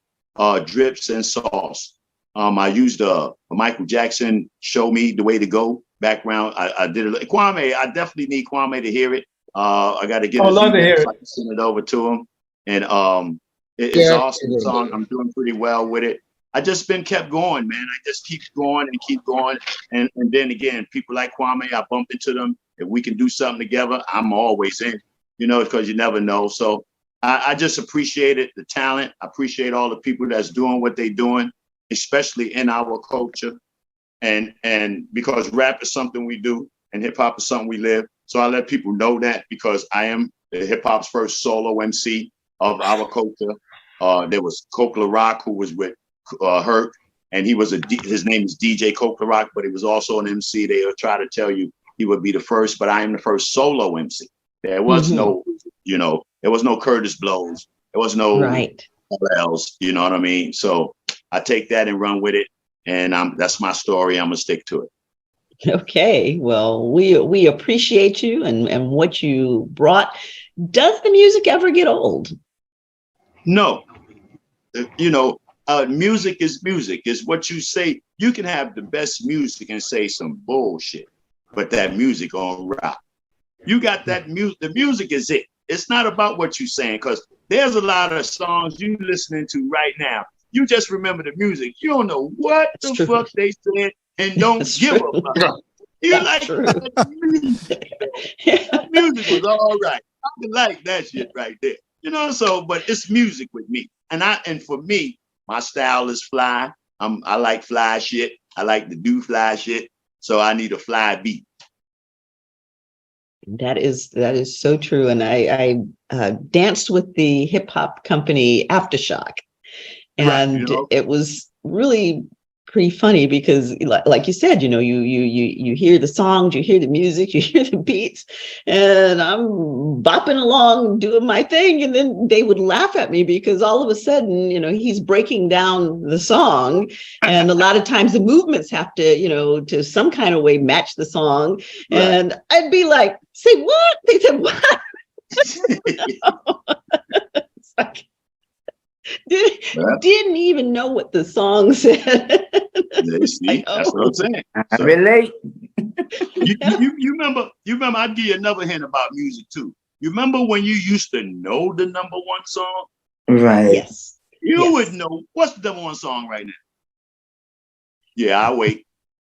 Drips and Sauce. I used a Michael Jackson Show Me the Way to Go background. I did it. Kwame, I definitely need Kwame to hear it. I got to get his email so I can send it over to him. And it's an awesome song. I'm doing pretty well with it. I just been kept going, man. I just keep going and keep going. And then again, people like Kwame, I bump into them. If we can do something together, I'm always in, you know, because you never know. So I just appreciated the talent. I appreciate all the people that's doing what they're doing, especially in our culture. And because rap is something we do and hip hop is something we live. So I let people know that because I am the hip hop's first solo MC of our culture. There was Coke Rock, who was with Herc, and he was his name is DJ Coke Rock, but he was also an MC. They will try to tell you he would be the first, but I am the first solo MC. There was no, you know, there was no Curtis Blows. There was no else, you know what I mean? So I take that and run with it. And that's my story. I'm gonna stick to it. Okay. Well, we appreciate you and what you brought. Does the music ever get old? No. You know, music is music. It's what you say. You can have the best music and say some bullshit, but that music on rock. You got that music. The music is it. It's not about what you're saying, because there's a lot of songs you listening to right now. You just remember the music. You don't know what the fuck they said and don't give a fuck. You like that music. That music was all right. I like that shit right there. You know, so but it's music with me. And for me, my style is fly. I like fly shit. I like to do fly shit. So I need a fly beat. That is so true. And I danced with the hip hop company Aftershock, and it was really pretty funny because, like you said, you know, you hear the songs, you hear the music, you hear the beats, and I'm bopping along doing my thing, and then they would laugh at me because all of a sudden, you know, he's breaking down the song, and a lot of times the movements have to, you know, to some kind of way match the song, and I'd be like, "Say what?" They said, "What?" It's like, didn't even know what the song said. See, that's what I'm saying. I relate. You remember, I'll give you another hint about music too. You remember when you used to know the number one song? Right. Yes. You would know what's the number one song right now. Yeah, I'll wait.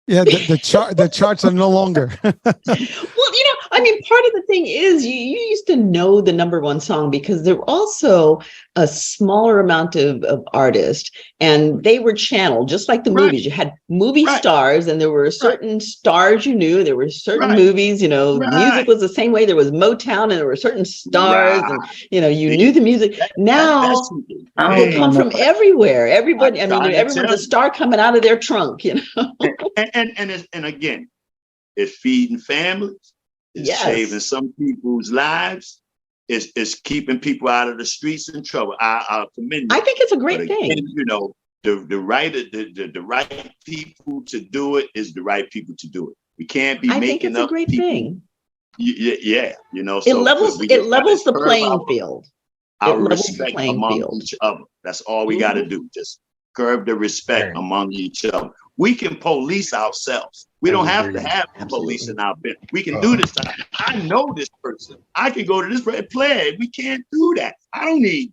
Yeah, the charts are no longer. Well, you know, I mean, part of the thing is you used to know the number one song because there were also a smaller amount of artists, and they were channeled just like the movies. You had movie stars, and there were certain stars you knew. There were certain movies, you know, music was the same way. There was Motown, and there were certain stars, and, you know, you knew the music. Now they come from everywhere. Everybody, I mean, everyone's a star coming out of their trunk, you know. And again, it's feeding families, it's saving some people's lives, it's keeping people out of the streets in trouble. I commend you. I think it's a great thing. You know, the right people to do it is the right people to do it. We can't be I making think it's a up great people. thing. Yeah, you know, It so levels the playing field. Our respect among each other. That's all we got to do. Just curb the respect among each other. We can police ourselves. We don't have to have police in our business. We can do this. I know this person. I can go to this play. We can't do that. I don't need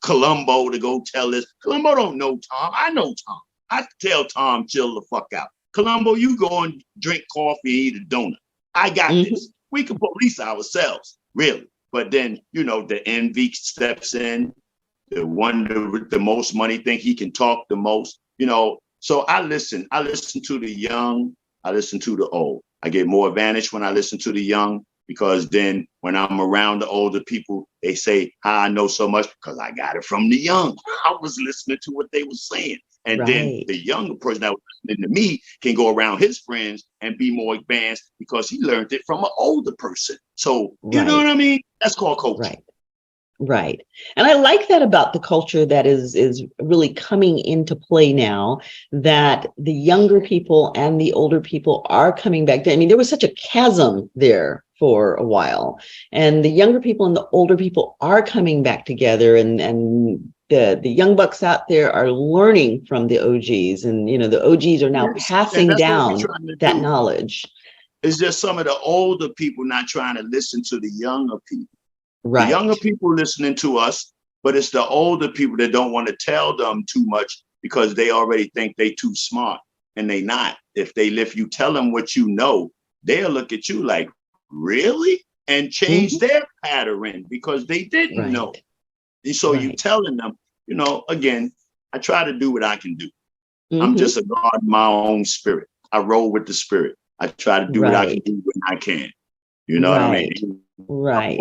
Columbo to go tell this. Columbo don't know Tom. I know Tom. I tell Tom, chill the fuck out. Columbo, you go and drink coffee and eat a donut. I got this. We can police ourselves, really. But then, you know, the envy steps in. The one with the most money think he can talk the most, you know. So I listen to the young. I listen to the old. I get more advantage when I listen to the young, because then when I'm around the older people, they say how I know so much because I got it from the young. I was listening to what they were saying. And then the younger person that was listening to me can go around his friends and be more advanced because he learned it from an older person. So, you know what I mean? That's called culture. Right. And I like that about the culture that is really coming into play now, that the younger people and the older people are coming back. I mean, there was such a chasm there for a while, and the younger people and the older people are coming back together, and the young bucks out there are learning from the OGs, and, you know, the OGs are now passing down that knowledge. It's just some of the older people not trying to listen to the younger people. Right. The younger people listening to us, but it's the older people that don't want to tell them too much because they already think they too smart, and they not. If you tell them what you know, they'll look at you like, really? And change their pattern because they didn't know. And so you telling them, you know, again, I try to do what I can do. I'm just a God in my own spirit. I roll with the spirit. I try to do what I can do when I can. You know what I mean? Right.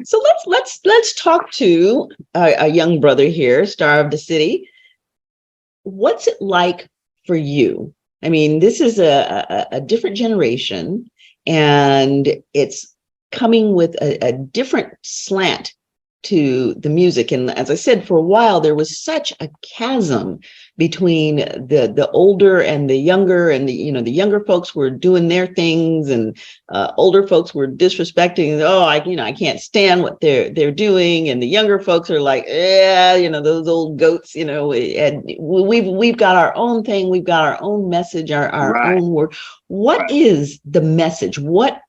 So let's talk to a young brother here, Starofdacity. What's it like for you? I mean, this is a different generation, and it's coming with a different slant to the music. And as I said, for a while, there was such a chasm between the older and the younger, and the younger folks were doing their things, and older folks were disrespecting. I can't stand what they're doing, and the younger folks are like, those old goats. And we've got our own thing, we've got our own message, our own word. What is the message? What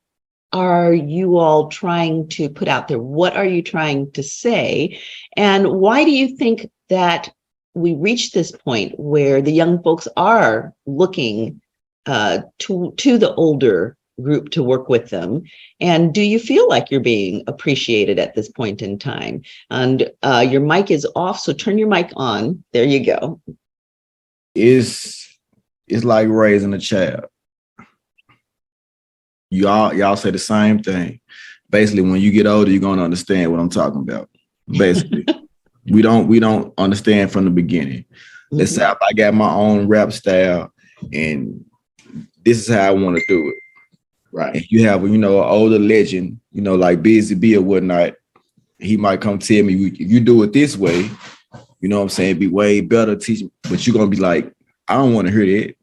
are you all trying to put out there? What are you trying to say? And why do you think that we reach this point where the young folks are looking to the older group to work with them? And do you feel like you're being appreciated at this point in time? And your mic is off, so turn your mic on. There you go. It's like raising a child. Y'all say the same thing. Basically, when you get older, you're gonna understand what I'm talking about. Basically, we don't understand from the beginning. Let's say I got my own rap style, and this is how I want to do it. Right. And you have, an older legend, like Busy B or whatnot. He might come tell me, if you do it this way, you know what I'm saying, it'd be way better teaching. But you're gonna be like, I don't want to hear that.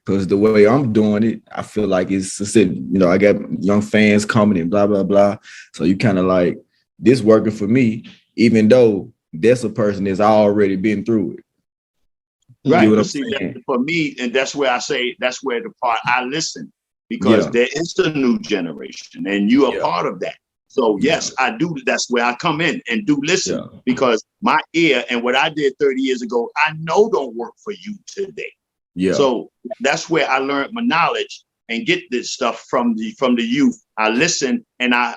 Because the way I'm doing it, I feel like it's, I got young fans coming and blah, blah, blah. So you kind of like, this working for me, even though that's a person that's already been through it. Right. But see, for me, and that's where I say, that's where the part I listen, because there is a new generation and you are part of that. So yes, I do. That's where I come in and do listen, because my ear and what I did 30 years ago, I know don't work for you today. Yeah. So that's where I learned my knowledge and get this stuff from the youth. I listen, and I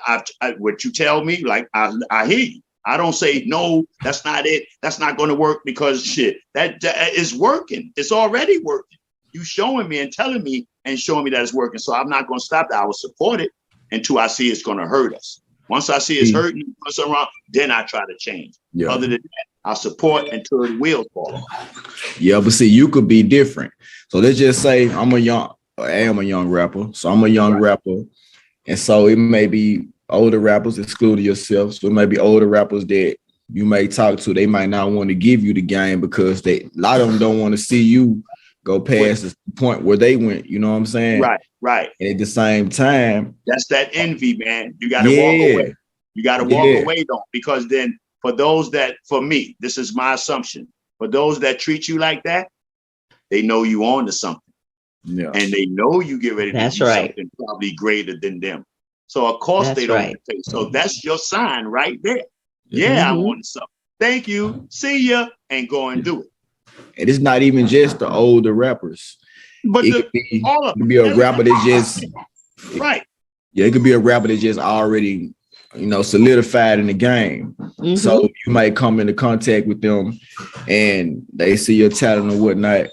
what you tell me, like I hear you. I don't say no, that's not it. That's not going to work, because shit, that is working. It's already working. You showing me and telling me and showing me that it's working. So I'm not going to stop that. I will support it until I see it's going to hurt us. Once I see it's hurting us around, then I try to change. Yeah. Other than that, I support until the wheels fall off. Yeah, but see, you could be different. So let's just say I am a young rapper. So I'm a young rapper. And so it may be older rappers, excluding yourself. So it may be older rappers that you may talk to, they might not want to give you the game because a lot of them don't want to see you go past the point where they went. You know what I'm saying? Right. And at the same time, that's that envy, man. You got to walk away. You got to walk away, though, because then for me, this is my assumption. For those that treat you like that, they know you on to something. Yeah. And they know you get ready to do something probably greater than them. So of course they don't take. So that's your sign right there. Yeah, I'm on to something. Thank you. See ya. And go and do it. And it's not even just the older rappers. But it could be a rapper that just it could be a rapper that just already, solidified in the game. So you might come into contact with them and they see your talent or whatnot,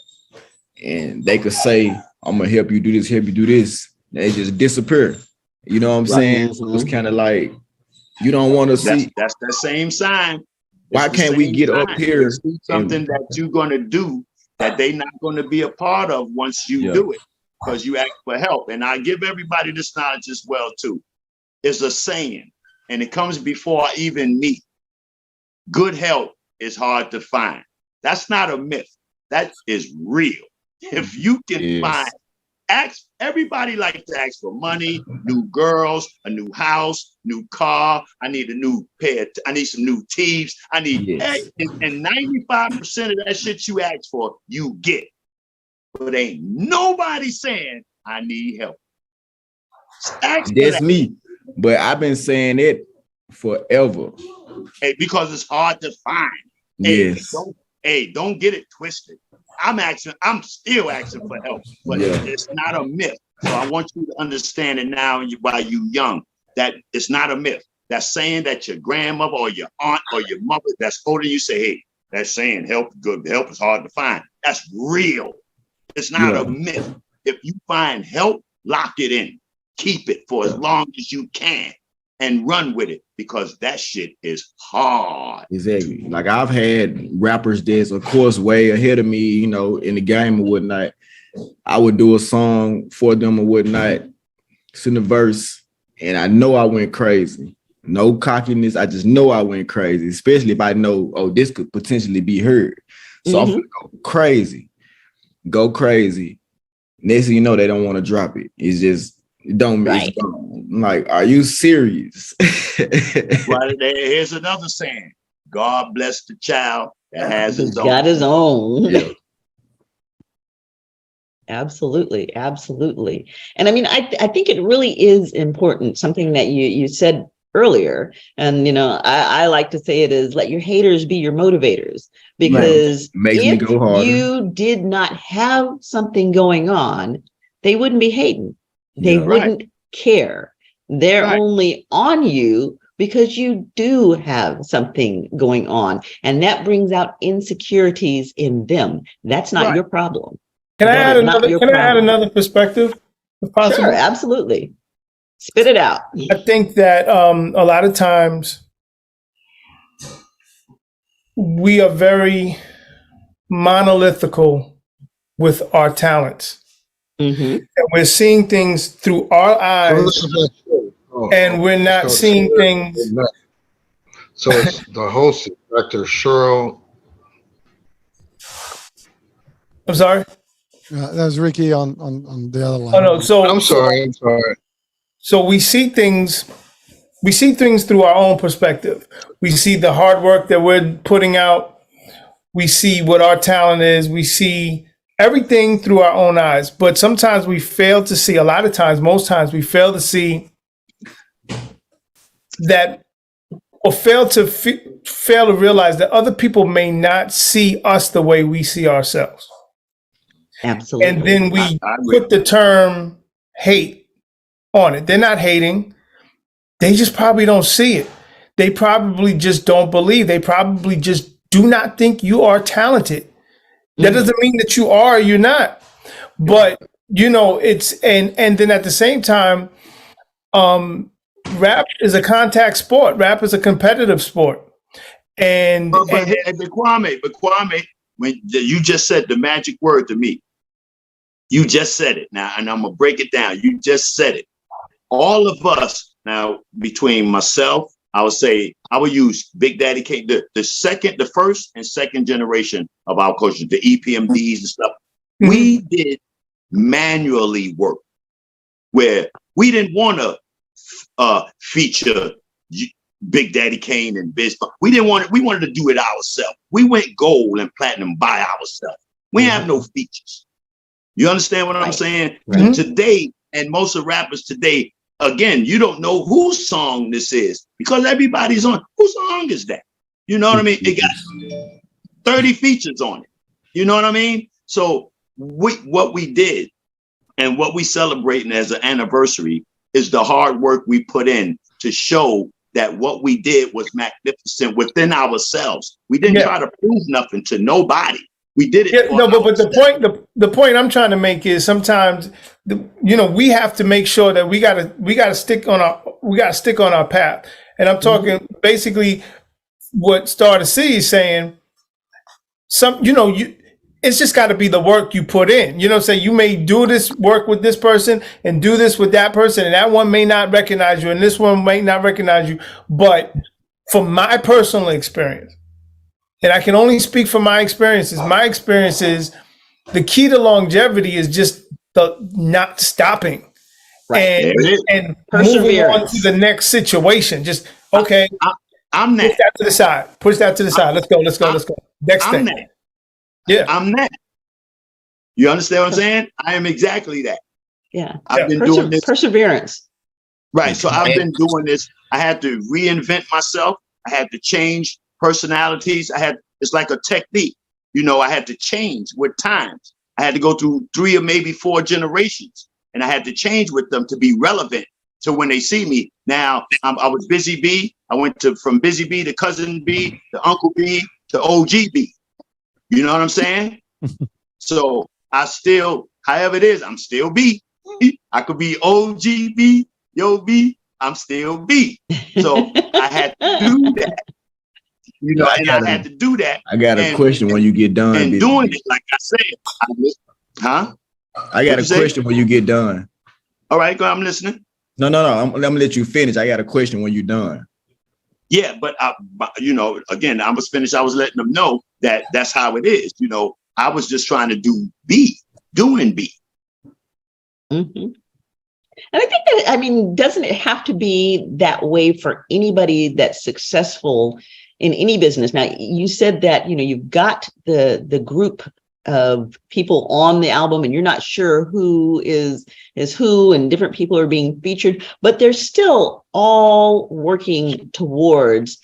and they could say, I'm gonna help you do this, They just disappear. You know what I'm saying? So it's kind of like you don't want to see. That's the same sign. Why can't we get up here? Something that you're gonna do that they're not going to be a part of once you do it, because you ask for help. And I give everybody this knowledge as well too. It's a saying, and it comes before even me. Good help is hard to find. That's not a myth. That is real. If you can everybody likes to ask for money, new girls, a new house, new car. I need a new pair. I need some new teeth. I need, and 95% of that shit you ask for, you get. But ain't nobody saying I need help. That's me. But I've been saying it forever. Hey, because it's hard to find. Yes. Don't get it twisted. I'm still asking for help, but it's not a myth. So I want you to understand it now while you're young, that it's not a myth. That saying that your grandmother or your aunt or your mother that's older than you say, hey, that saying help is hard to find. That's real. It's not a myth. If you find help, lock it in. Keep it for as long as you can and run with it, because that shit is hard. Exactly. Like I've had rappers that's, of course, way ahead of me, in the game or whatnot. I would do a song for them or whatnot, sing the verse, and I know I went crazy. No cockiness. I just know I went crazy, especially if I know, this could potentially be heard. So I'm gonna go crazy. Next thing you know, they don't want to drop it. It's just, it's gone. I'm like, are you serious? Right there. Here's another saying. God bless the child that has his own. Got his own. Yeah. Absolutely. And I mean, I think it really is important, something that you said earlier. And, I like to say it is, let your haters be your motivators, because if you did not have something going on, they wouldn't be hating. They wouldn't care. They're only on you because you do have something going on. And that brings out insecurities in them. That's not your problem. Can I add another perspective, if possible? Sure, absolutely. Spit it out. I think that a lot of times we are very monolithical with our talents. And we're seeing things through our eyes, and we're not seeing things. So it's the host, Dr. Cheryl. I'm sorry? That was Ricky on the other line. Oh no! So I'm sorry. So we see things through our own perspective. We see the hard work that we're putting out. We see what our talent is. We see everything through our own eyes. But sometimes we fail to see. Most times we fail to see that, or fail to realize that other people may not see us the way we see ourselves. Absolutely. And then we put the term hate on it. They're not hating. They just probably don't see it. They probably just don't believe. They probably just do not think you are talented. That doesn't mean that you are or you're not. But, it's, and then at the same time, rap is a contact sport. Rap is a competitive sport. But Kwame, when you just said the magic word to me, you just said it now, and I'm gonna break it down. You just said it. All of us now, between myself, I would say I would use Big Daddy Kane, the first and second generation of our coaches, the EPMDs and stuff. Mm-hmm. We did manually work where we didn't want to feature Big Daddy Kane and Biz. We didn't want it. We wanted to do it ourselves. We went gold and platinum by ourselves. We have no features. You understand what I'm saying? Right. Today, and most of rappers today, again, you don't know whose song this is because everybody's on. Whose song is that? You know what I mean? It got 30 features on it. You know what I mean? So what we did and what we celebrating as an anniversary is the hard work we put in to show that what we did was magnificent within ourselves. We didn't try to prove nothing to nobody. We did it. Yeah, no, but the point I'm trying to make is sometimes, we have to make sure that we gotta stick on our path. And I'm talking basically what Starofdacity is saying. It's just got to be the work you put in. You know what I'm saying? You may do this work with this person and do this with that person, and that one may not recognize you, and this one may not recognize you. But from my personal experience, and I can only speak from my experiences, the key to longevity is just the not stopping and moving on to the next situation. Just, okay, I'm that. Push that to the side. Push that to the side. Let's go. Next thing. That. Yeah, I'm that. You understand what I'm saying? I am exactly that. Yeah, I've been doing this. Perseverance. Right. So I've been doing this. I had to reinvent myself. I had to change personalities. It's like a technique. I had to change with times. I had to go through 3 or maybe 4 generations, and I had to change with them to be relevant. So when they see me now, I was Busy B. I went from Busy B to Cousin B to Uncle B to OG B. You know what I'm saying? So I still, however it is, I'm still B. I could be OG B, yo B, I'm still B. So I had to do that. I had to do that. I got a question when you get done. And doing it, like I said, I got a question when you get done. All right, go. I'm listening. No. I'm gonna let you finish. I got a question when you're done. Yeah, but again, I was finished. I was letting them know that that's how it is. I was just trying to doing B. Mm-hmm. And I think that, doesn't it have to be that way for anybody that's successful in any business? Now, you said that, you've got the group of people on the album and you're not sure who is who, and different people are being featured, but they're still all working towards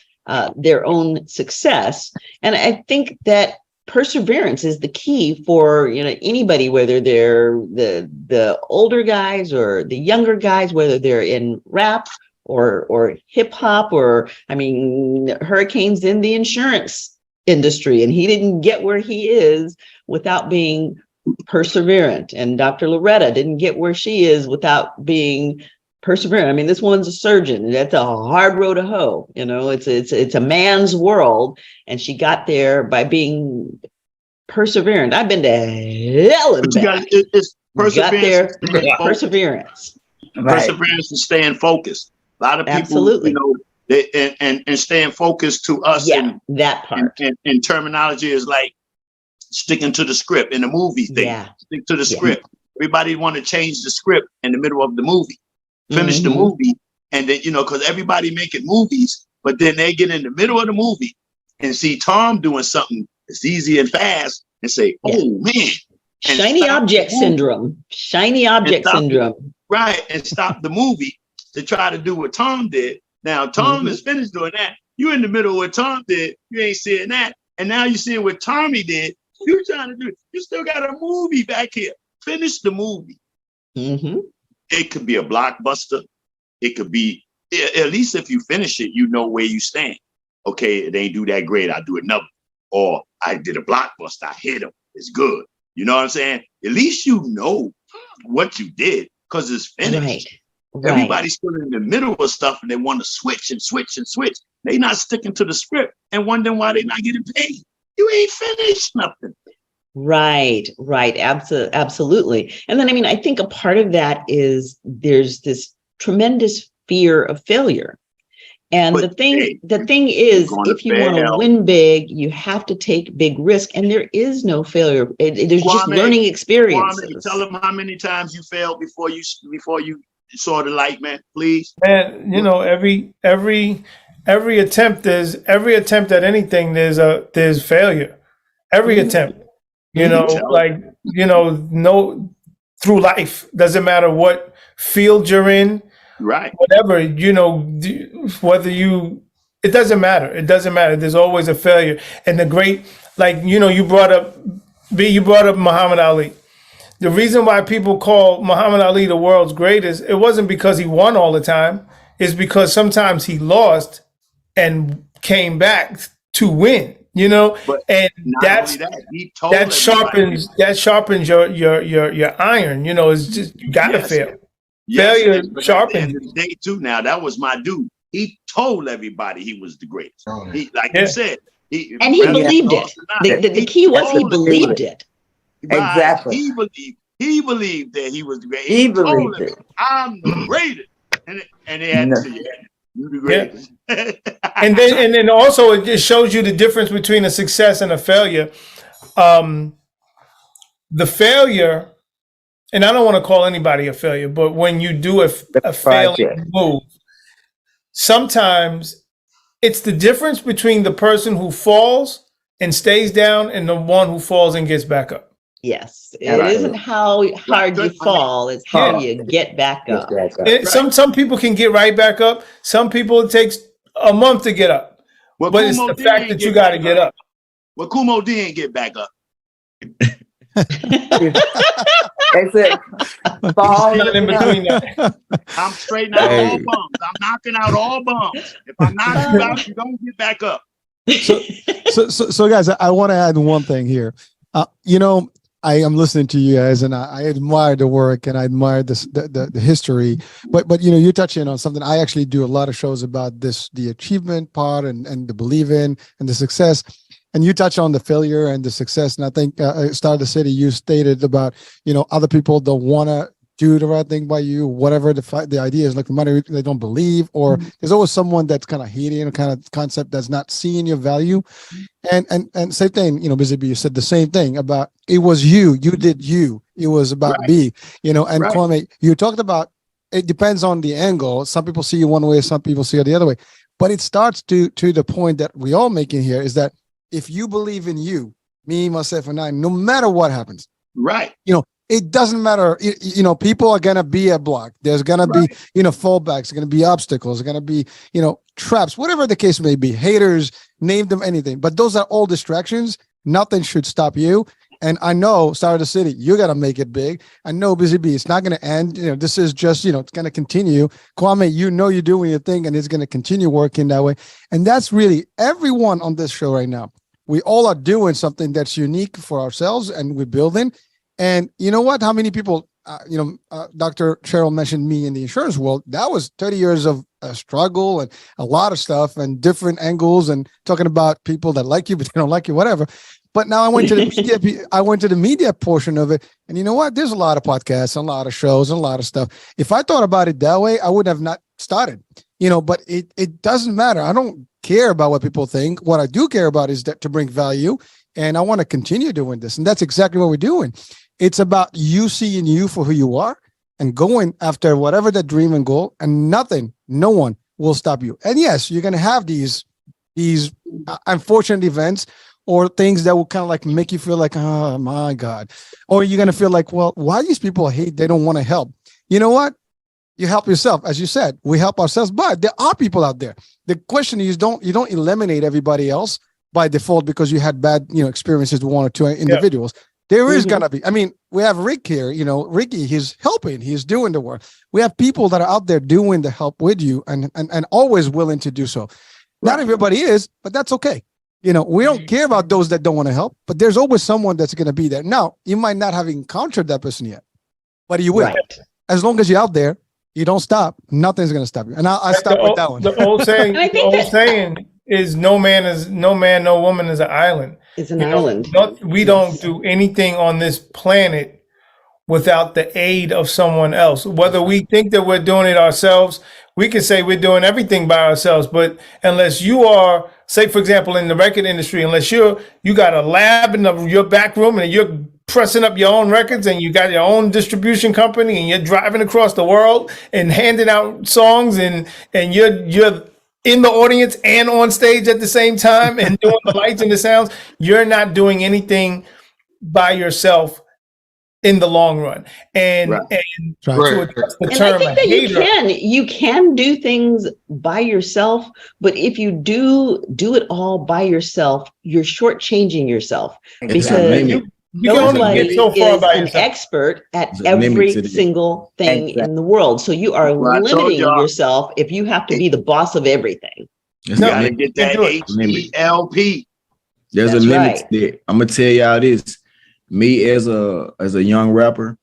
their own success. And I think that perseverance is the key for anybody, whether they're the older guys or the younger guys, whether they're in rap or hip hop, or Hurricane's in the insurance industry, and he didn't get where he is without being perseverant. And Dr. Loretta didn't get where she is without being perseverant. This woman's a surgeon. That's a hard road to hoe. It's a man's world, and she got there by being perseverant. I've been to hell and back. It's perseverance. Got there, perseverance. Right. Perseverance and staying focused. A lot of people, absolutely, and staying focused to us. Yeah, that part. And terminology is like sticking to the script in the movie thing. Yeah. Stick to the script. Everybody want to change the script in the middle of the movie. Finish the movie, and then because everybody making movies, but then they get in the middle of the movie and see Tom doing something that's easy and fast, and say, "Oh man!" Shiny object syndrome. Shiny object syndrome. Right, and stop the movie to try to do what Tom did. Now Tom is finished doing that. You in the middle of what Tom did. You ain't seeing that, and now you seeing what Tommy did. You're trying to do it. You still got a movie back here. Finish the movie. Mm-hmm. It could be a blockbuster. It could be, at least if you finish it, you know where you stand. Okay, it ain't do that great, I'll do another. Or I did a blockbuster, I hit him. It's good. You know what I'm saying? At least you know what you did because it's finished. Right. Everybody's still in the middle of stuff and they want to switch and switch and switch. They not sticking to the script and wondering why they not getting paid. You ain't finished nothing. Right. Absolutely. And then, I think a part of that is there's this tremendous fear of failure. And But the thing is, if you want to fail. win big, you have to take big risk, and there is no failure. There's just Kwame, learning experiences. Kwame, tell them how many times you failed before you saw the light, man. Please, Man, you know, every attempt at anything, there's failure. Every attempt, you know, like, you know, through life, doesn't matter what field you're in, right? Whatever, you know, it doesn't matter. It doesn't matter. There's always a failure. And the great, like, you know, you brought up Muhammad Ali. The reason why people call Muhammad Ali the world's greatest, it wasn't because he won all the time. It's because sometimes he lost and came back to win, you know, and that sharpens your iron, you know. It's just, you gotta fail. Failure sharpens the day too. Now that was my dude. He told everybody he was the greatest. He, like you said, he believed it. The key was he believed it. Exactly. He believed that he was the greatest. He believed it. I'm the greatest, and they had to say, "You the greatest." and then also it just shows you the difference between a success and a failure. The failure, and I don't want to call anybody a failure, but when you do a failing move, sometimes it's the difference between the person who falls and stays down and the one who falls and gets back up. Yes, it isn't how hard you fall; it's how you get back up. Some people can get right back up. Some people it takes a month to get up. Well, but it's the fact that you got to get up. Well, Kumo didn't get back up. That's it. In between that. I'm straightening out all bumps. I'm knocking out all bumps. If I knock you out, you don't get back up. So guys, I want to add one thing here. You know, I am listening to you guys, and I admire the work and I admire the history. But you know, you're touching on something. I actually do a lot of shows about the achievement part and the believe in and the success. And you touch on the failure and the success. And I think Starofdacity, you stated about, you know, other people don't want to do the right thing by you, whatever the idea is, like the money they don't believe, or there's always someone that's kind of hating a kind of concept that's not seeing your value. And same thing, you know, Busy Bee, you said the same thing about it was you did you. It was about me, you know, and Kwame, you talked about it depends on the angle. Some people see you one way, some people see it the other way. But it starts to the point that we all making here is that if you believe in you, me, myself, and I, no matter what happens, you know, it doesn't matter. You know, people are going to be a block. There's going to be, you know, fallbacks. There's going to be obstacles. There's going to be, you know, traps, whatever the case may be, haters, name them anything. But those are all distractions. Nothing should stop you. And I know, Starofdacity, you got to make it big. I know, Busy Bee, it's not going to end. You know, this is just, you know, it's going to continue. Kwame, you know you're doing your thing, and it's going to continue working that way. And that's really everyone on this show right now. We all are doing something that's unique for ourselves, and we're building. And you know what? How many people, Dr. Cheryl mentioned me in the insurance world. That was 30 years of struggle and a lot of stuff and different angles and talking about people that like you, but they don't like you, whatever. But now I went to the media. I went to the media portion of it. And you know what? There's a lot of podcasts, a lot of shows, and a lot of stuff. If I thought about it that way, I would have not started, you know, but it doesn't matter. I don't care about what people think. What I do care about is that to bring value. And I want to continue doing this. And that's exactly what we're doing. It's about you seeing you for who you are and going after whatever that dream and goal, and no one will stop you. And yes, you're going to have these unfortunate events or things that will kind of like make you feel like, oh my God, or you're going to feel like, well, why these people hate, they don't want to help. You know what? You help yourself. As you said, we help ourselves, but there are people out there. The question is, you don't eliminate everybody else by default because you had bad, you know, experiences with one or two individuals. There is going to be, I mean, we have Rick here, you know, Ricky, he's helping, he's doing the work. We have people that are out there doing the help with you and always willing to do so. Not everybody is, but that's okay. You know, we don't care about those that don't want to help, but there's always someone that's going to be there. Now, you might not have encountered that person yet, but you will. Right. As long as you're out there, you don't stop, nothing's going to stop you. And I stop with that one. The old saying is no no woman is an island. It's an island. We don't do anything on this planet without the aid of someone else. Whether we think that we're doing it ourselves, we can say we're doing everything by ourselves, but unless you are, say for example, in the record industry, unless you got a lab in your back room and you're pressing up your own records and you got your own distribution company and you're driving across the world and handing out songs and you're in the audience and on stage at the same time and doing the lights and the sounds, you're not doing anything by yourself in the long run. And Right. and Right. to address the And I term think that hater, you can do things by yourself, but if you do it all by yourself, you're shortchanging yourself because you can only nobody get so far is by an yourself. expert at There's a limit every to this. single thing Exactly. in the world. So you are Well, I told limiting y'all. yourself if you have to be the boss of everything. There's You No, a gotta limit. get that do it. H-E-L-P. There's a That's limit right. to that. I'm gonna tell y'all this. Me as a young rapper,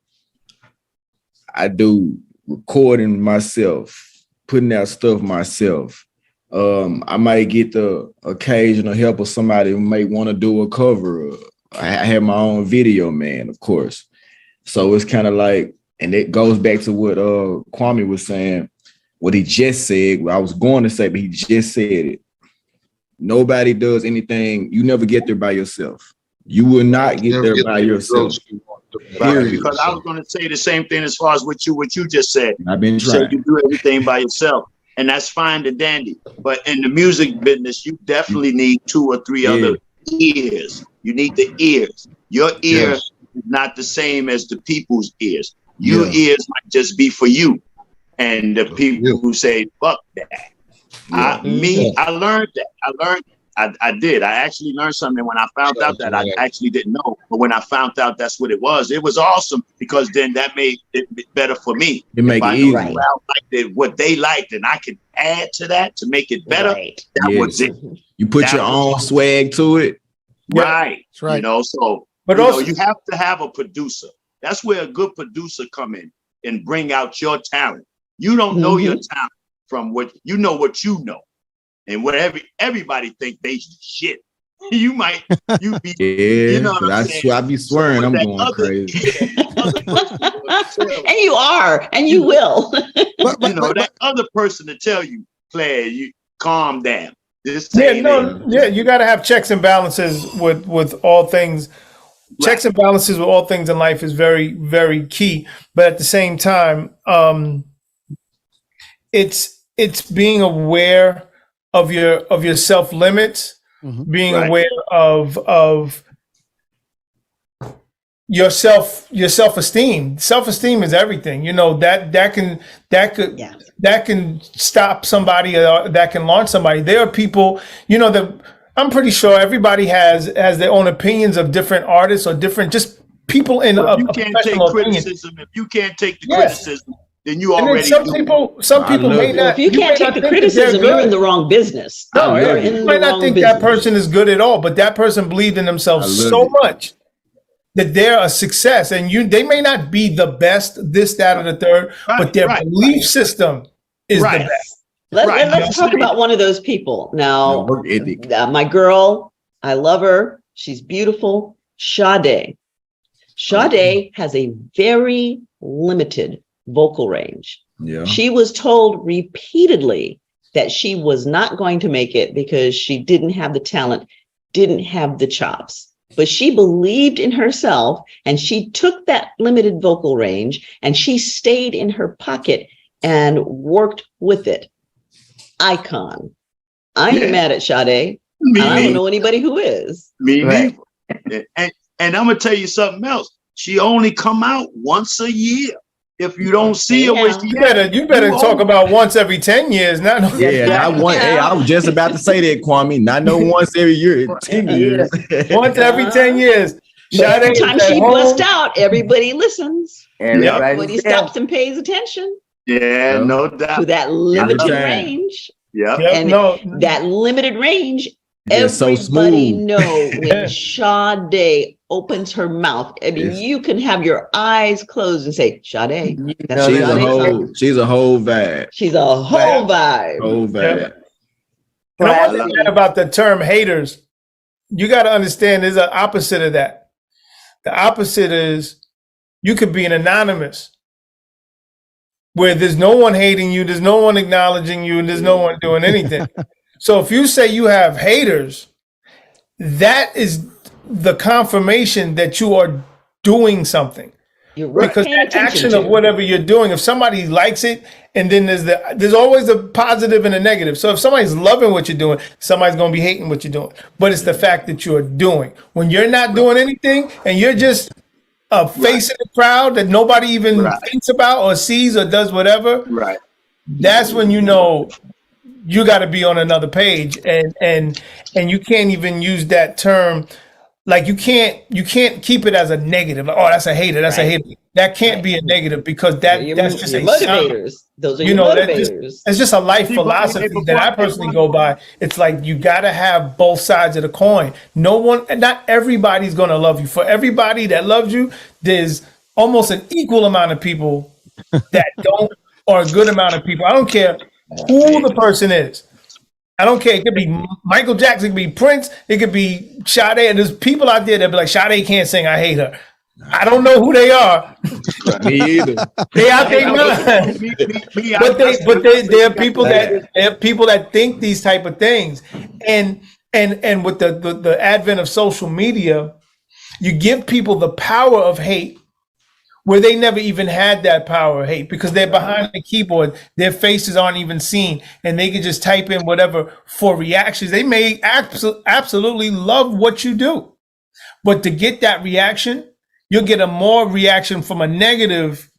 I do recording myself, putting out stuff myself. I might get the occasional help of somebody who may want to do a cover. I have my own video man, of course. So it's kind of like, and it goes back to what Kwame was saying, what he just said. What I was going to say, but he just said it. Nobody does anything. You never get there by yourself. You will not get there by yourself. Right, Period. because I was going to say the same thing as far as what you just said. I've been You said trying. you do everything by yourself, and that's fine and dandy. But in the music business, you definitely need 2 or 3 other ears. You need the ears. Your ear Yes. is not the same as the people's ears. Your Yeah. ears might just be for you, and the people Yeah. who say fuck that. Yeah. I learned that. I did. I actually learned something when I found out that I actually didn't know. But when I found out that's what it was awesome because then that made it better for me. It make If I it knew easy. Right. what they liked and I could add to that to make it better, Right. that Yes. was it. You put That your was- own swag to it. Yeah. Right. That's right. You know, so But you also, know, you have to have a producer. That's where a good producer come in and bring out your talent. You don't know your talent from what you know. And whatever everybody think they shit. You be Yeah, you know what I'm saying? I be swearing So I'm that going other- crazy. other person to tell And you are, and you will. you know, that other person to tell you, Claire, you calm down. This yeah, ain't no, it. yeah, you got to have checks and balances with all things. Checks and balances with all things in life is very, very key. But at the same time, it's being aware of your self limits, being Right. aware of your self esteem. Self esteem is everything. You know that can stop somebody, that can launch somebody. There are people, you know, that I'm pretty sure everybody has their own opinions of different artists or different just people in If a you can't take professional opinion. criticism, if you can't take the Yes. criticism, then you And then already some do. people love may it. not. If you may can't not take the think that they're criticism, you're in good. the wrong business. No, I you're love it. in you the might not wrong think business. that person is good at all, but that person believed in themselves I love so it. much that they're a success. And they may not be the best, this, that, or the third, but their belief system is the Right. best. Let's talk about one of those people. Now, Work ethic. my girl, I love her. She's beautiful. Sade. Sade has a very limited vocal range. Yeah. She was told repeatedly that she was not going to make it because she didn't have the talent, didn't have the chops. But she believed in herself and she took that limited vocal range and she stayed in her pocket and worked with it. Icon. I ain't mad at Sade. I don't know anybody who is. Me Right. neither. And I'm gonna tell you something else. She only come out once a year. If you don't see her, where she You better talk about once every 10 years, not no. Yeah, not one. Hey, I was just about to say that, Kwame. Not no once every year, 10 years. Once every 10 years. But every Sade time is at she home. busts out, everybody listens. Everybody Everybody stops and pays attention Yeah, no to doubt. that limited time. range. Yeah. Yep, And no, that limited range, They're so everybody smooth. know when Sade opens her mouth. I mean, Yes. you can have your eyes closed and say, Sade. That's know, She's a Sade's whole. song. She's a whole vibe. She's a whole vibe. Whole vibe. And I want to say about the term haters. You got to understand there's an opposite of that. The opposite is you could be an anonymous, where there's no one hating you, there's no one acknowledging you, and there's no one doing anything. So if you say you have haters, that is the confirmation that you are doing something. Because that action of whatever you're doing, if somebody likes it, and then there's always a positive and a negative. So if somebody's loving what you're doing, somebody's going to be hating what you're doing. But it's the fact that you're doing. When you're not doing anything and you're just a face in the crowd that nobody even thinks about or sees or does whatever, that's when you know you got to be on another page, and you can't even use that term. Like you can't keep it as a negative. Like, oh, that's a hater. That's a hater. That can't be a negative, because that's just a motivators. Those are your motivators. It's just a life philosophy that I personally go by. It's like you got to have both sides of the coin. Not everybody's going to love you. For everybody that loves you, there's almost an equal amount of people that don't, or a good amount of people. I don't care who the person is. I don't care. It could be Michael Jackson, it could be Prince, it could be Sade. And there's people out there that be like, Sade can't sing, I hate her. I don't know who they are. Me either. They out there mind. But there are people that think these type of things. And with the advent of social media, you give people the power of hate where they never even had that power of hate, because they're behind the keyboard, their faces aren't even seen, and they can just type in whatever for reactions. They may absolutely love what you do, but to get that reaction, you'll get a more reaction from a negative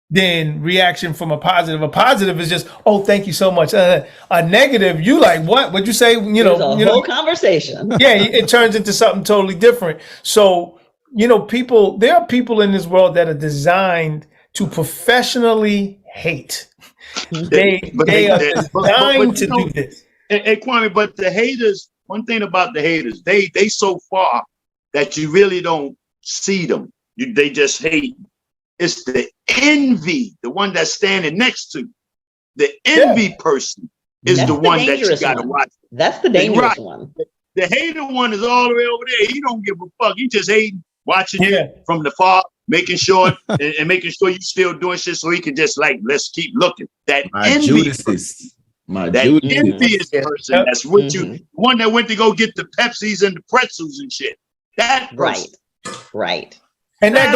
than reaction from a positive. A positive is just, oh, thank you so much. A negative, you like, what? What'd you say? There's a whole conversation. Yeah, it turns into something totally different. So, there are people in this world that are designed to professionally hate. They are designed to do this. Hey, Kwame, but the haters, one thing about the haters, they so far that you really don't see them. They just hate. It's the envy, the one that's standing next to. The envy person is the one that you got to watch. That's the dangerous one. The hater one is all the way over there. He don't give a fuck. He just hating. Watching you from the far, making sure and making sure you still doing shit, so he can just like, let's keep looking. That envious person, that's with you, one that went to go get the Pepsis and the pretzels and shit. That person. Right. And that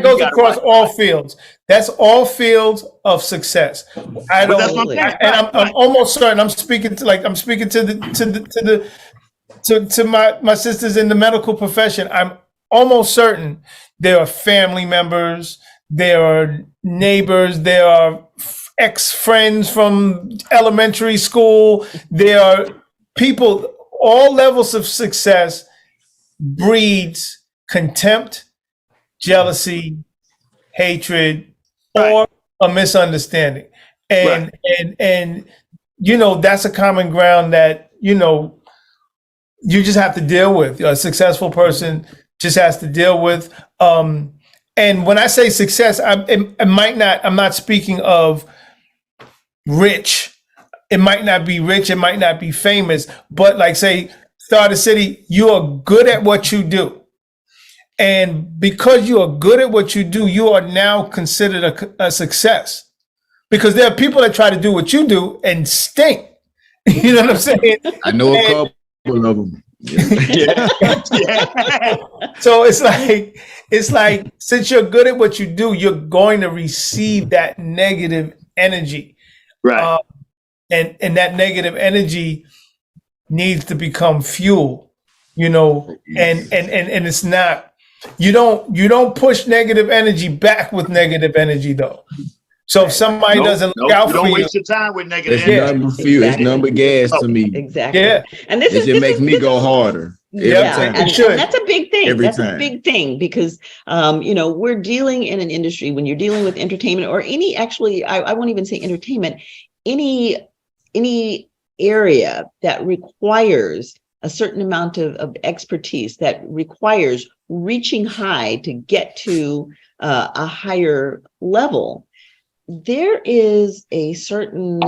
goes across all fields. That's all fields of success. I'm almost certain. I'm speaking to my sisters in the medical profession. I'm almost certain there are family members, there are neighbors, there are ex-friends from elementary school, there are people, all levels of success breeds contempt, jealousy, hatred, or a misunderstanding. And that's a common ground that, you just have to deal with. A successful person just has to deal with. And when I say success, I'm not speaking of rich. It might not be rich, it might not be famous, but like say, Starofdacity, you are good at what you do. And because you are good at what you do, you are now considered a success. Because there are people that try to do what you do and stink. You know what I'm saying? I know a couple of them. So it's like since you're good at what you do, you're going to receive that negative energy, right? And that negative energy needs to become fuel, and it's not. You don't push negative energy back with negative energy though. So if somebody doesn't look out for you, don't waste your time with negative. It's number gas to me. Exactly. Yeah. And this makes me go harder. And that's a big thing. A big thing because, we're dealing in an industry when you're dealing with entertainment or I won't even say entertainment, any area that requires a certain amount of expertise, that requires reaching high to get to a higher level. There is a certain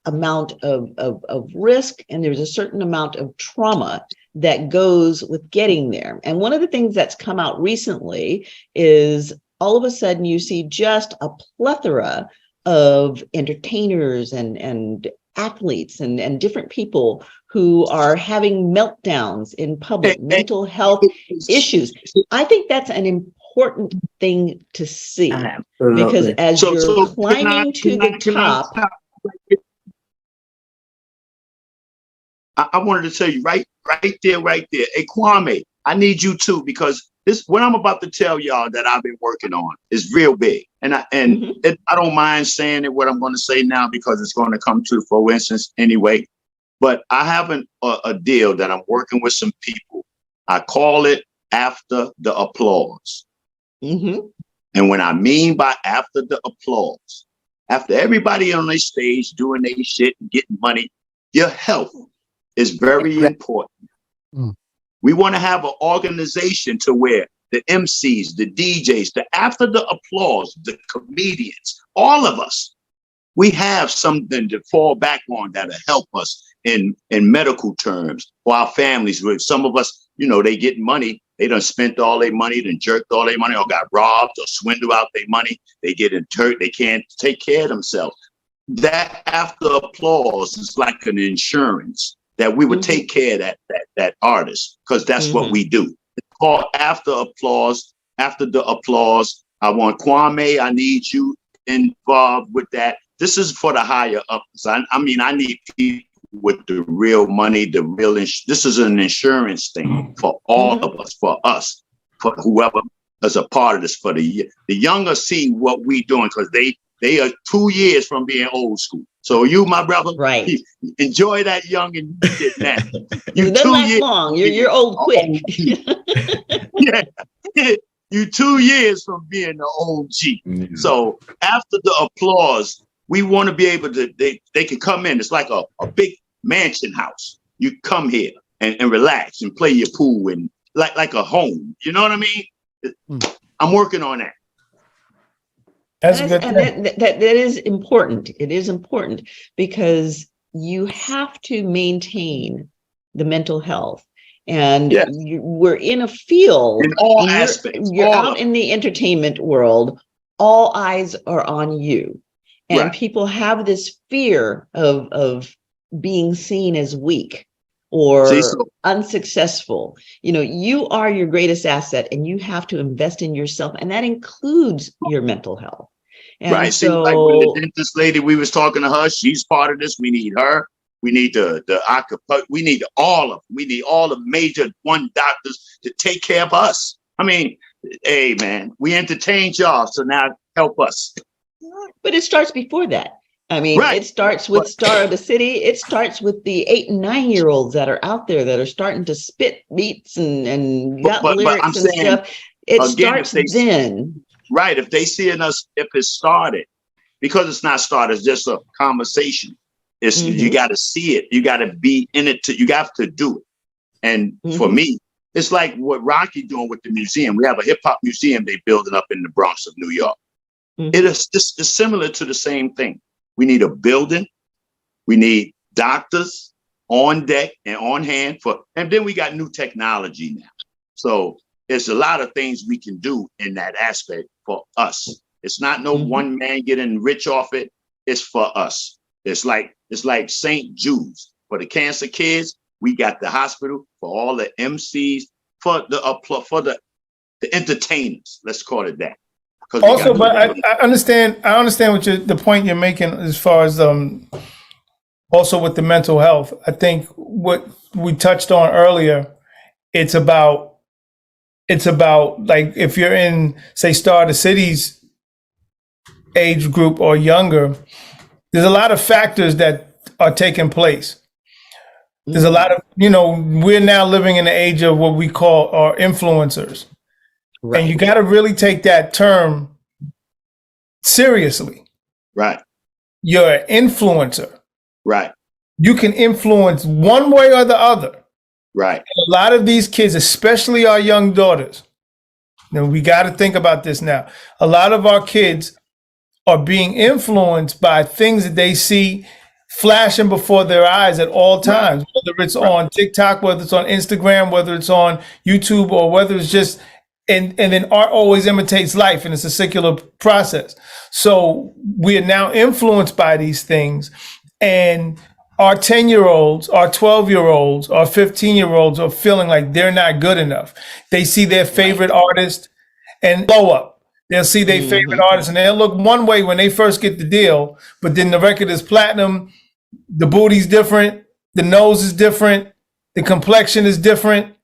amount of risk and there's a certain amount of trauma that goes with getting there. And one of the things that's come out recently is all of a sudden you see just a plethora of entertainers and athletes and different people who are having meltdowns in public, mental health issues. I think that's an important thing to see, because as you're climbing to the top. I wanted to tell you right there. Hey, Kwame, I need you too, because what I'm about to tell y'all that I've been working on is real big. And I don't mind saying it, what I'm going to say now, because it's going to come to fruition anyway. But I have a deal that I'm working with some people. I call it after the applause. Mm-hmm. And when I mean by after the applause, after everybody on their stage doing their shit and getting money, your health is very important. Mm. We want to have an organization to where the MCs, the DJs, the after the applause, the comedians, all of us, we have something to fall back on that'll help us in medical terms for our families. With some of us, they get money. They done spent all their money, done jerked all their money, or got robbed or swindled out their money. They get interred. They can't take care of themselves. That after applause is like an insurance that we would take care of that artist, because that's what we do. It's called after applause. After the applause, I want Kwame. I need you involved with that. This is for the higher ups. I need people with the real money, the real. This is an insurance thing for all of us, for us, for whoever is a part of this. For the younger see what we doing, because they are 2 years from being old school. So you, my brother, right? Enjoy that young and you did that. You don't last long. You're old quick. Yeah. You 2 years from being the OG. Mm-hmm. So after the applause, we want to be able to. They can come in. It's like a big mansion house. You come here and relax and play your pool and like a home. You know what I mean? I'm working on that. That's a good thing. That is important. It is important because you have to maintain the mental health. And we're in a field. In all aspects. You're out in the entertainment world. All eyes are on you. And people have this fear of being seen as weak or unsuccessful. You are your greatest asset, and you have to invest in yourself. And that includes your mental health. And so, like with the dentist lady, we was talking to her. She's part of this. We need her. We need we need all of them. We need all the major doctors to take care of us. I mean, hey man, we entertained y'all, so now help us. But it starts before that. I mean, it starts with Starofdacity. It starts with the 8 and 9-year-olds that are out there that are starting to spit beats and got lyrics and stuff. It starts then. Right. If they see in us, if it started, because it's not started, it's just a conversation. It's you got to see it. You got to be in it. You got to do it. And for me, it's like what Rocky doing with the museum. We have a hip hop museum they building up in the Bronx of New York. It is just similar to the same thing. We need a building. We need doctors on deck and on hand and then we got new technology now. So there's a lot of things we can do in that aspect for us. It's not no one man getting rich off it. It's for us. It's like St. Jude's for the cancer kids. We got the hospital for all the MCs, for the entertainers. Let's call it that. Also, but I understand what the point you're making as far as also with the mental health. I think what we touched on earlier, it's about like if you're in, say, Starofdacity's age group or younger, there's a lot of factors that are taking place. There's a lot of, we're now living in the age of what we call our influencers. Right. And you got to really take that term seriously. Right. You're an influencer. Right. You can influence one way or the other. Right. And a lot of these kids, especially our young daughters, we got to think about this now. A lot of our kids are being influenced by things that they see flashing before their eyes at all times, whether it's on TikTok, whether it's on Instagram, whether it's on YouTube, or whether it's just And then art always imitates life, and it's a circular process. So we are now influenced by these things, and our 10-year-olds, our 12-year-olds, our 15-year-olds are feeling like they're not good enough. They see their favorite artist and blow up. They'll see their favorite artist and they'll look one way when they first get the deal, but then the record is platinum, the booty's different, the nose is different, the complexion is different,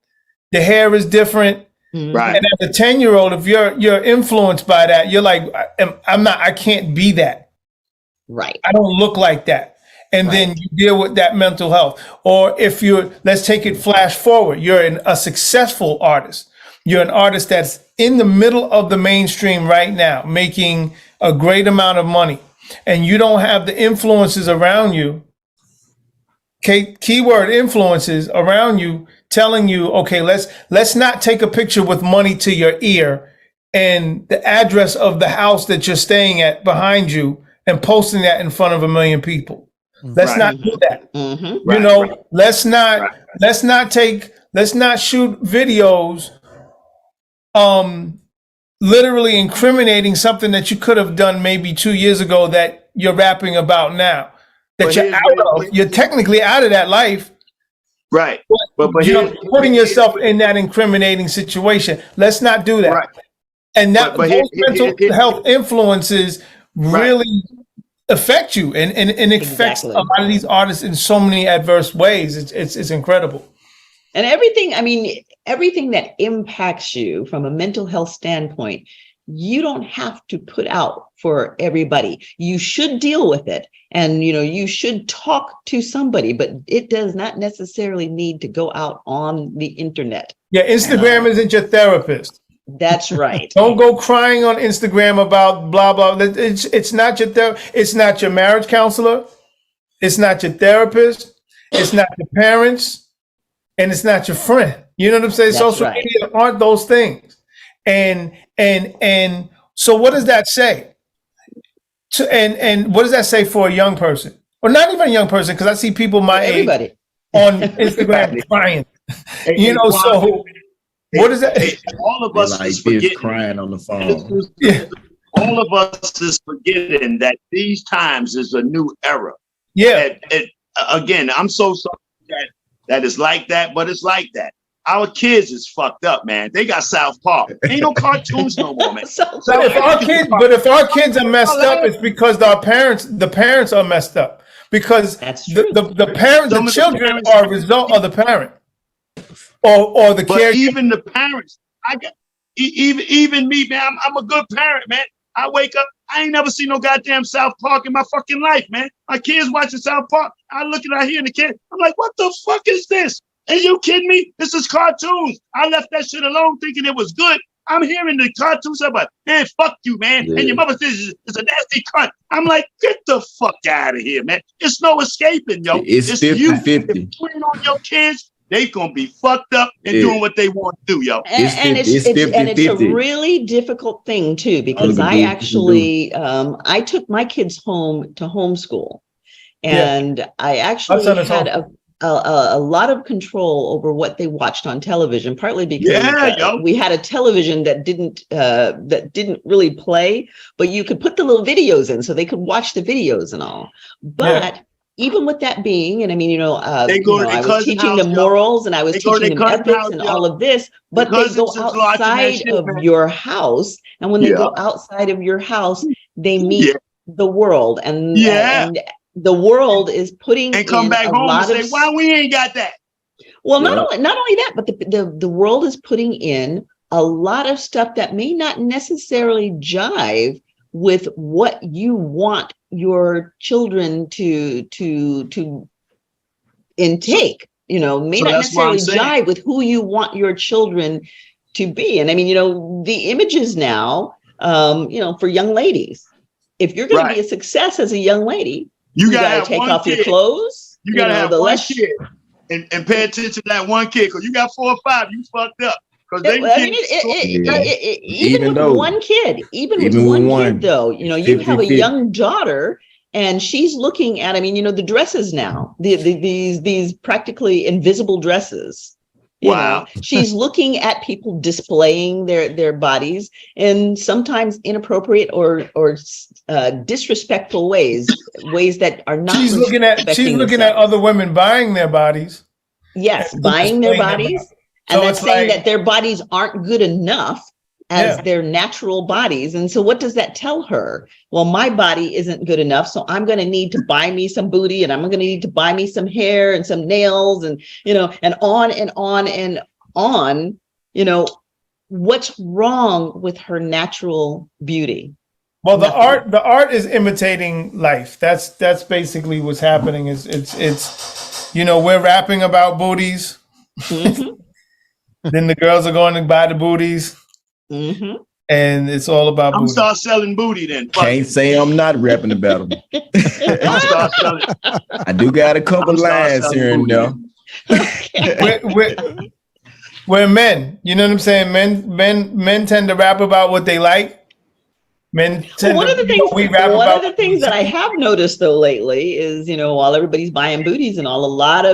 the hair is different. Right. And as a 10-year-old, if you're influenced by that, you're like, I can't be that. Right. I don't look like that. And then you deal with that mental health. Or if let's take it flash forward, you're a successful artist. You're an artist that's in the middle of the mainstream right now, making a great amount of money. And you don't have the influences around you, keyword influences around you, telling you, okay, let's not take a picture with money to your ear and the address of the house that you're staying at behind you and posting that in front of 1 million people. Let's not do that. Let's not shoot videos literally incriminating something that you could have done maybe 2 years ago that you're rapping about now. That you're technically out of that life. Right. But you're putting yourself in that incriminating situation. Let's not do that. Right. And that those mental health influences really affect you and it affects a lot of these artists in so many adverse ways. It's incredible. And everything that impacts you from a mental health standpoint, you don't have to put out for everybody. You should deal with it. And, you should talk to somebody, but it does not necessarily need to go out on the internet. Yeah, Instagram isn't your therapist. That's right. Don't go crying on Instagram about blah, blah. It's not your it's not your marriage counselor. It's not your therapist. It's not your parents. And it's not your friend. You know what I'm saying? That's Social media aren't those things. And so what does that say? And what does that say for a young person? Or not even a young person, because I see people my age on Instagram crying. So what is that? All of us like is forgetting, crying on the phone. All of us is forgetting that these times is a new era. Yeah. Again, I'm so sorry that it's like that, but it's like that. Our kids is fucked up, man. They got South Park. Ain't no cartoons no more, man. If our kids are messed up, it's because the parents are messed up. Because the children are a result of the parent. Or the care. Even the parents, even me, man. I'm a good parent, man. I wake up, I ain't never seen no goddamn South Park in my fucking life, man. My kids watching South Park. I look at here and the kid, I'm like, what the fuck is this? Are you kidding me? This is cartoons. I left that shit alone thinking it was good. I'm hearing the cartoons about, man, fuck you, man. Yeah. And your mother says it's a nasty cunt. I'm like, get the fuck out of here, man. It's no escaping, yo. It's 50-50. If you ain't on your kids, they gonna be fucked up and doing what they want to do, yo. It's a really difficult thing too, because I actually I took my kids home to homeschool, and I actually had a lot of control over what they watched on television, partly because we had a television that didn't really play, but you could put the little videos in so they could watch the videos and all. But even with that being, and I was teaching them morals and I was teaching them ethics and all of this, but they go outside of your house. And when they go outside of your house, they meet the world. And the world is putting and come back home and say, why we ain't got that? Well, not only that, but the world is putting in a lot of stuff that may not necessarily jive with what you want your children to intake, may not necessarily jive with who you want your children to be. And the images now, for young ladies, if you're going to be a success as a young lady, you gotta take off your clothes. You gotta have one kid and pay attention to that one kid, because you got 4 or 5, you fucked up. Even with one kid, though, you have a young daughter and she's looking at, the dresses now, these practically invisible dresses You know, she's looking at people displaying their bodies in sometimes inappropriate or disrespectful ways that are not. She's looking at other women buying their bodies. Yes, buying their bodies, and then saying that their bodies aren't good enough as their natural bodies. And so what does that tell her? Well, my body isn't good enough, so I'm going to need to buy me some booty, and I'm going to need to buy me some hair and some nails, and, you know, and on and on and on. You know, what's wrong with her natural beauty? Well, the art is imitating life. That's basically what's happening. It's you know, we're rapping about booties. Mm-hmm. Then the girls are going to buy the booties. Mm-hmm. And it's all about booty. I'm start selling booty then. Can't say I'm not rapping about them. I do got a couple lines here and there. We're men. You know what I'm saying? Men tend to rap about what they like. Men tend one of the things that I have noticed though lately is, you know, while everybody's buying booties and all, a lot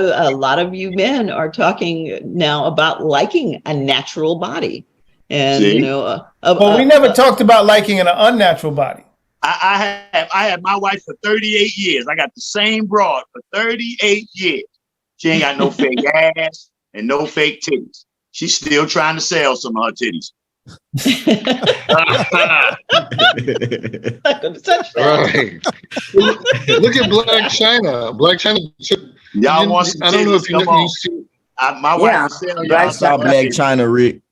of you men are talking now about liking a natural body. And you know, we never talked about liking an unnatural body. I had my wife for 38 years. I got the same broad for 38 years. She ain't got no fake ass and no fake titties. She's still trying to sell some of her titties. Right. Look at Black China. Black China. Y'all want some titties? I don't know if you see. My wife I saw Black China, Rick.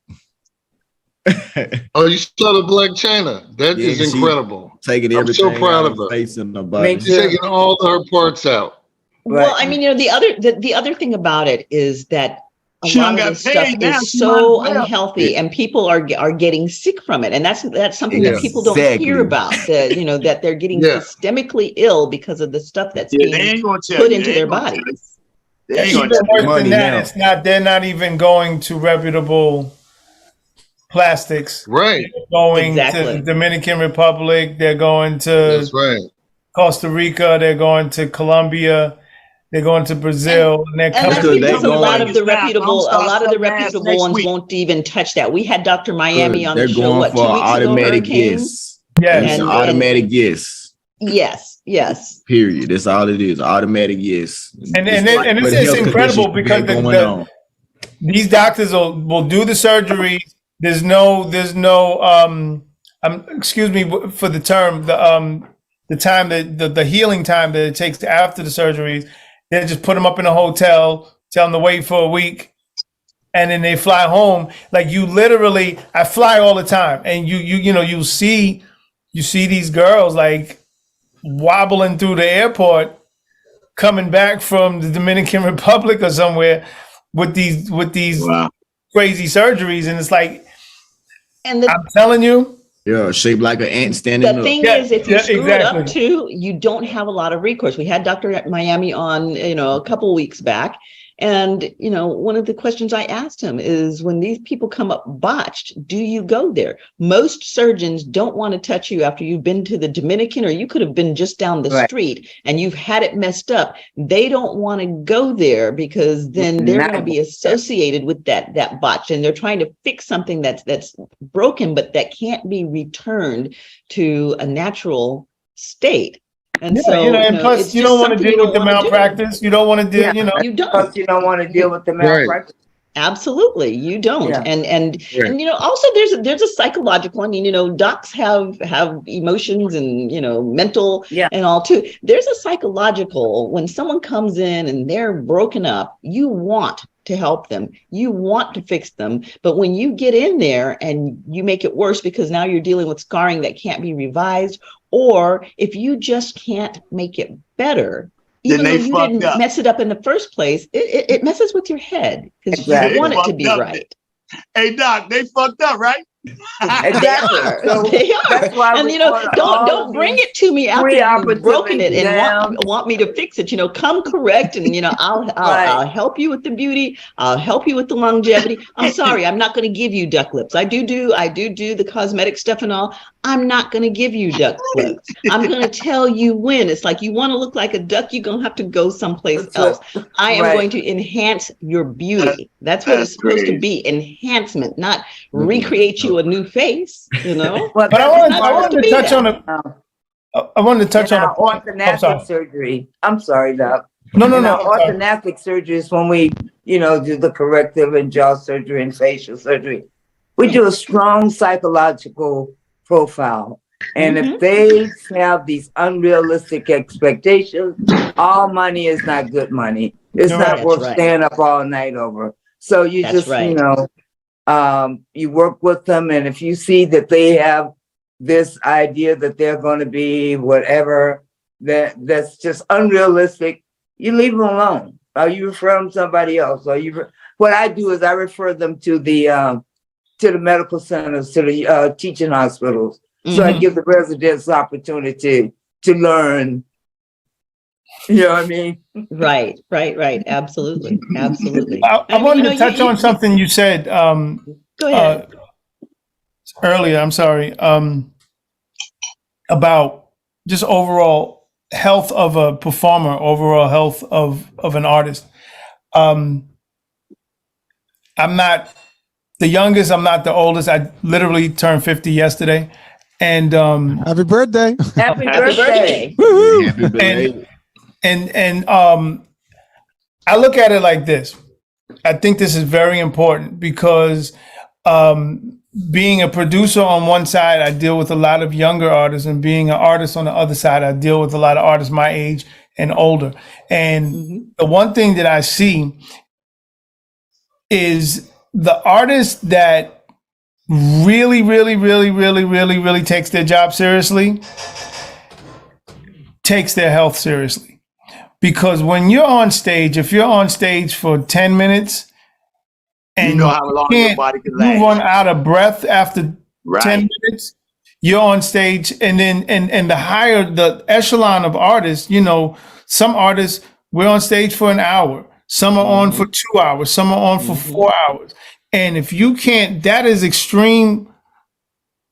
Oh, you saw the Black China? That is incredible. Taking everything. I'm so proud of her. She's taking all her parts out. Well, I mean, you know, the other thing about it is that a lot of this stuff is so unhealthy, and people are getting sick from it, and that's something that people don't hear about. That, you know, that they're getting systemically ill because of the stuff that's being put into their bodies. Even worse than that, they're not even going to reputable plastics. Right. They're going to the Dominican Republic. They're going to Costa Rica. They're going to Colombia. They're going to Brazil. And they're coming. A lot of the reputable ones won't even touch that. We had Dr. Miami on the show, 2 weeks ago? Automatic yes. Yes. Automatic yes. Yes. Period. That's all it is. Automatic yes. And it's incredible because these doctors will do the surgery. There's no excuse me for the term, the time that the healing time that it takes after the surgeries. They just put them up in a hotel, tell them to wait for a week, and then they fly home. Like, you literally, I fly all the time, and you see these girls like wobbling through the airport, coming back from the Dominican Republic or somewhere with these crazy surgeries, and it's like, I'm telling you. Yeah, shaped like an ant standing up. The thing is, if you screw it up too, you don't have a lot of recourse. We had Dr. Miami on, you know, a couple of weeks back. And, you know, one of the questions I asked him is, when these people come up botched, do you go there? Most surgeons don't want to touch you after you've been to the Dominican, or you could have been just down the street and you've had it messed up. They don't want to go there because then they're going to be associated with that botch, and they're trying to fix something that's broken, but that can't be returned to a natural state. And and plus you don't want to deal with the malpractice. You don't want to deal, you don't want to deal with the malpractice. Absolutely, you don't. And you know, also there's a psychological. I mean, you know, docs have emotions and, you know, mental and all too. There's a psychological. When someone comes in and they're broken up, you want to help them. You want to fix them. But when you get in there and you make it worse because now you're dealing with scarring that can't be revised, or if you just can't make it better, even though you didn't mess it up in the first place, it messes with your head because you want it to be right. Hey, Doc, they fucked up, right? Exactly. So They are. that's why And we don't bring it to me after you've broken it and down. want me to fix it. Come correct, and I'll help you with the beauty. I'll help you with the longevity. I'm sorry, I'm not going to give you duck lips. I do the cosmetic stuff and all. I'm not going to give you duck lips. I'm going to tell you when. It's like, you want to look like a duck, you're going to have to go someplace else. I am going to enhance your beauty. That's what it's supposed to be, enhancement, not recreate you a new face, But I wanted to touch on I wanted to touch on orthodontic surgery. I'm sorry, Doc. No. Orthodontic surgery is when we, do the corrective and jaw surgery and facial surgery. We do a strong psychological profile. And if they have these unrealistic expectations, all money is not good money. It's not worth staying up all night over. So you you work with them, and if you see that they have this idea that they're going to be whatever that's just unrealistic, you leave them alone, or you refer them to somebody else, or what I do is I refer them to the medical centers, to the teaching hospitals. So I give the residents the opportunity to learn. You know what I mean? Right. Absolutely. I wanted to touch on something you said go ahead. Earlier. I'm sorry. About just overall health of a performer, overall health of an artist. I'm not the youngest. I'm not the oldest. I literally turned 50 yesterday. And happy birthday. Happy birthday. Happy birthday. And I look at it like this. I think this is very important because being a producer on one side, I deal with a lot of younger artists, and being an artist on the other side, I deal with a lot of artists my age and older. And the one thing that I see is the artist that really takes their job seriously, takes their health seriously. Because when you're on stage, if you're on stage for 10 minutes and how long your body can last, you run out of breath after 10 minutes, you're on stage, and then and the higher the echelon of artists, some artists, we're on stage for an hour, some are on for 2 hours, some are on for 4 hours. And if you can't, that is extreme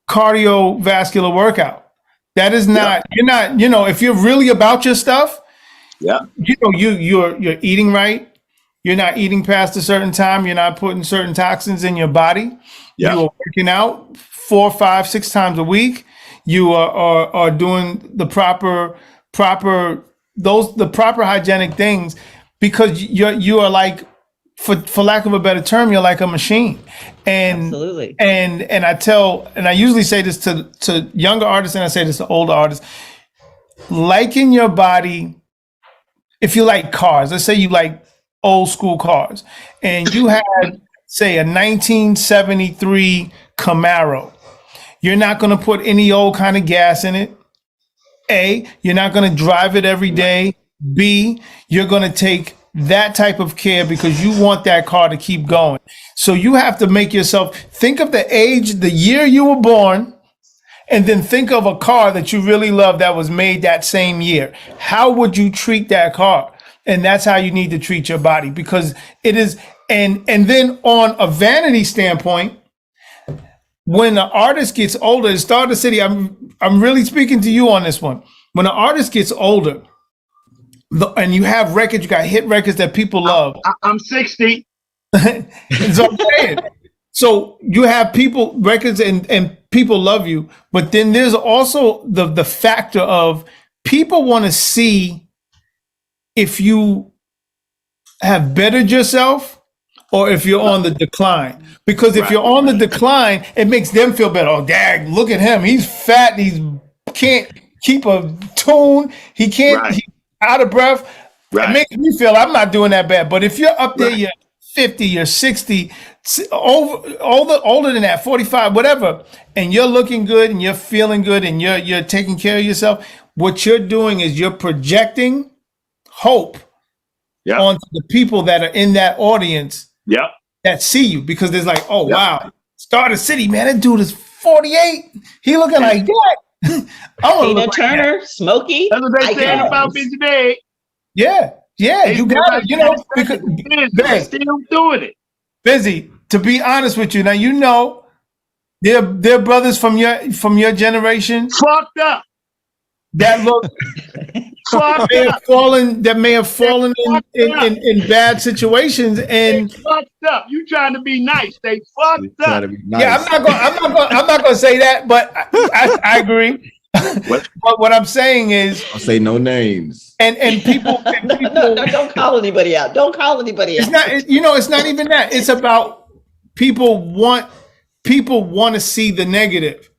cardiovascular workout. That is not, you're not, if you're really about your stuff, you're eating right. You're not eating past a certain time. You're not putting certain toxins in your body. You are working out 4, 5, 6 times a week. You are doing the proper hygienic things, because you are like, for lack of a better term, you're like a machine. And absolutely. And I usually say this to younger artists, and I say this to older artists, liken your body. If you like cars, let's say you like old school cars, and you had, say, a 1973 Camaro, you're not going to put any old kind of gas in it. A, you're not going to drive it every day. B, you're going to take that type of care because you want that car to keep going. So you have to make yourself think of the age, the year you were born, and then think of a car that you really love that was made that same year. How would you treat that car? And that's how you need to treat your body, because it is. And then on a vanity standpoint, when an artist gets older, in Starofdacity, I'm really speaking to you on this one. When an artist gets older, and you have records, you got hit records that people love. I'm 60. So I'm saying. So you have records and people love you, but then there's also the factor of people want to see if you have bettered yourself or if you're on the decline. Because if you're on the decline, it makes them feel better. Oh, dang, look at him. He's fat. He can't keep a tune. He can't. He's out of breath. It makes me feel I'm not doing that bad. But if you're up there, you're 50, you're 60, older than that, 45, whatever, and you're looking good and you're feeling good and you're taking care of yourself, what you're doing is you're projecting hope onto the people that are in that audience that see you, because there's like, oh, wow, Starofdacity, man, that dude is 48. He looking like that. Tina Turner, like Smokey. That's what they saying about Busy Day. Yeah, you got it. You know, because they're still doing it. Busy. To be honest with you, now you know they're brothers from your generation. Fucked up. That look that may have fallen in bad situations and they fucked up. You trying to be nice? They fucked up. Nice. Yeah, I'm not gonna say that, but I agree. But what I'm saying is, I'll say no names. And people, no, don't call anybody out. Don't call anybody out. It's not. It's not even that. It's about people want to see the negative.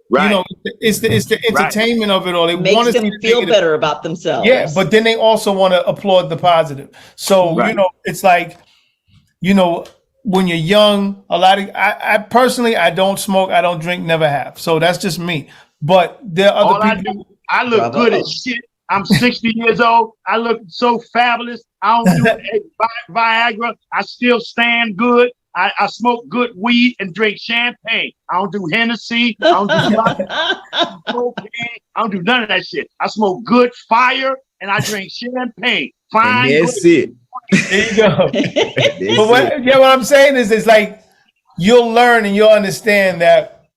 Right. You know, it's the entertainment of it all. They makes want to them feel better about themselves. Yeah, but then they also want to applaud the positive. So it's like, when you're young, a lot of I personally, I don't smoke, I don't drink, never have. So that's just me. But there are other people. I look good as shit. I'm 60 years old. I look so fabulous. I don't do Viagra. I still stand good. I smoke good weed and drink champagne. I don't do Hennessy. I don't do cocaine. I don't do none of that shit. I smoke good fire and I drink champagne. Fine. And that's it. There you go. But what I'm saying is, it's like you'll learn and you'll understand that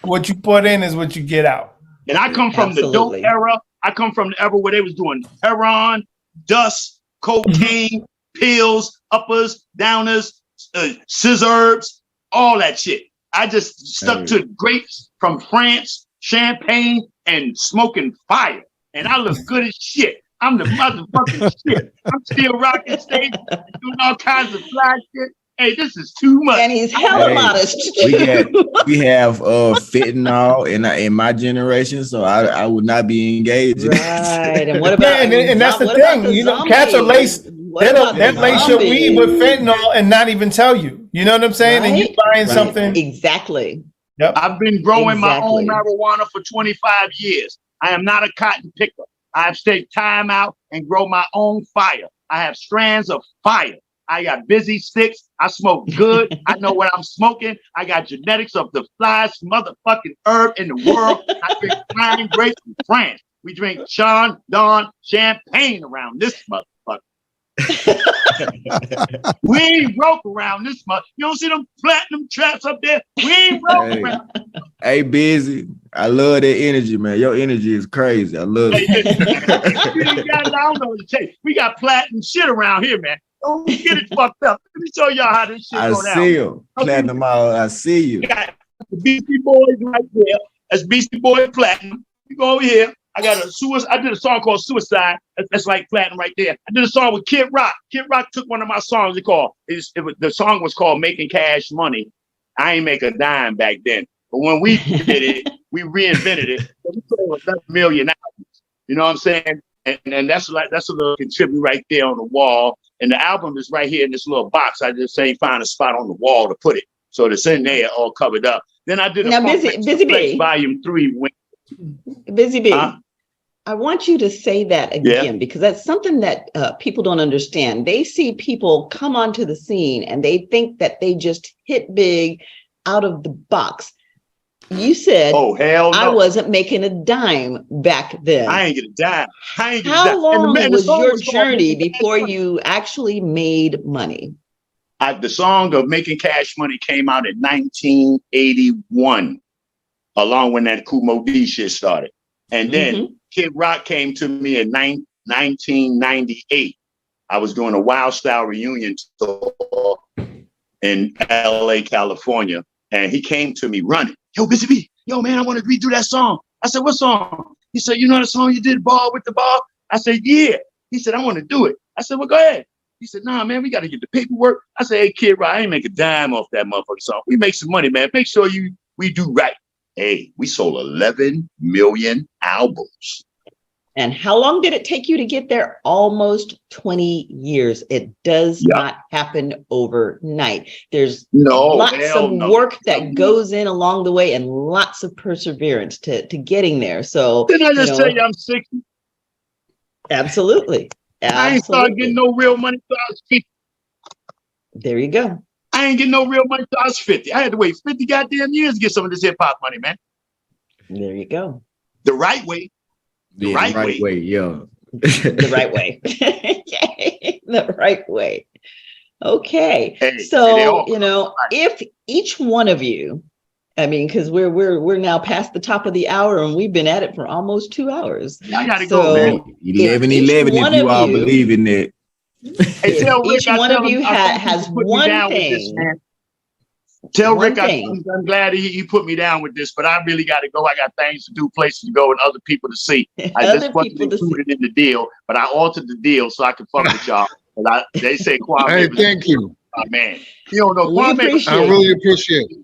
what you put in is what you get out. And I come from the dope era. I come from the era where they was doing heroin, dust, cocaine, pills, uppers, downers, scissors, all that shit. I just stuck to grapes from France, champagne, and smoking fire. And I look good as shit. I'm the motherfucking shit. I'm still rocking stage, doing all kinds of fly shit. Hey, this is too much. And he's hella modest. We have fentanyl in my generation, so I would not be engaged. Right. And what about and that's the thing. Cats are laced. They're lace your weed with fentanyl and not even tell you. You know what I'm saying? Right? And you buying something. Exactly. Yep. I've been growing my own marijuana for 25 years. I am not a cotton picker. I've take time out and grow my own fire. I have strands of fire. I got busy sticks. I smoke good. I know what I'm smoking. I got genetics of the flyest motherfucking herb in the world. I drink wine grapes from France. We drink Chandon champagne around this motherfucker. We ain't broke around this much. You don't see them platinum traps up there? We ain't broke around. Hey, Busy. I love that energy, man. Your energy is crazy. I love it. I don't know what to tell you. We got platinum shit around here, man. Don't get it fucked up. Let me show y'all how this shit go down. I see you. Platinum out. I see you. We got the Beastie Boys right there. That's Beastie Boy Platinum. You go over here. I got I did a song called Suicide. That's like platinum right there. I did a song with Kid Rock. Kid Rock took one of my songs. The song was called Making Cash Money. I ain't make a dime back then. But when we did it, we reinvented it. We sold 11 million albums. You know what I'm saying? And that's a little contribute right there on the wall. And the album is right here in this little box. I just find a spot on the wall to put it. So it's in there all covered up. Then I did Busy Bee. Volume 3. Busy Bee. I want you to say that again, because that's something that people don't understand. They see people come onto the scene and they think that they just hit big out of the box. You said, "Oh hell no. I wasn't making a dime back then." I ain't get a dime. How long was your journey before you actually made money? The song of Making Cash Money came out in 1981, along when that Kumo D shit started. And then Kid Rock came to me in 1998. I was doing a Wild Style reunion tour in LA, California. And he came to me running. Yo, Busy B, yo, man, I want to redo that song. I said, what song? He said, you know the song you did, Ball with the Ball? I said, yeah. He said, I want to do it. I said, well, go ahead. He said, nah, man, we got to get the paperwork. I said, hey, Kid Rock, I ain't make a dime off that motherfucking song. We make some money, man. Make sure we do right. Hey, we sold 11 million albums. And how long did it take you to get there? Almost 20 years. It does not happen overnight. There's lots of work that goes in along the way and lots of perseverance to getting there. So didn't I just tell you I'm 60? Absolutely. I ain't started getting no real money until I was 50. There you go. I I ain't getting no real money till I was 50. I had to wait 50 goddamn years to get some of this hip hop money, man. There you go. The right way. The right way, yeah. The right way. The right way. Okay. Hey, so, if each one of you, I mean, because we're now past the top of the hour and we've been at it for almost 2 hours. I gotta go, man. 11 if you all believe in it. Hey, tell Rick, each one of you has one thing. Tell Rick I'm glad he put me down with this, but I really got to go. I got things to do, places to go, and other people to see. I just wasn't included in the deal, but I altered the deal so I can fuck with y'all. They say Kwame. Hey, thank you. Oh, man. You don't know Kwame. I really appreciate it.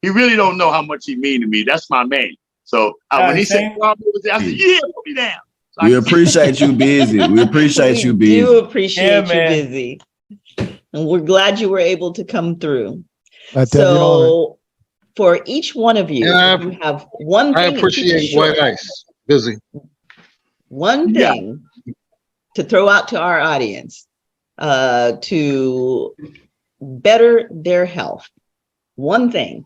He really don't know how much he mean to me. That's my man. So when he said Kwame was there, I said, yeah, put me down. So we appreciate you, Busy. We appreciate you, Busy. We do appreciate you, Busy. And we're glad you were able to come through. So for each one of you, you have one thing. I appreciate White Ice. Busy. One thing to throw out to our audience to better their health. One thing.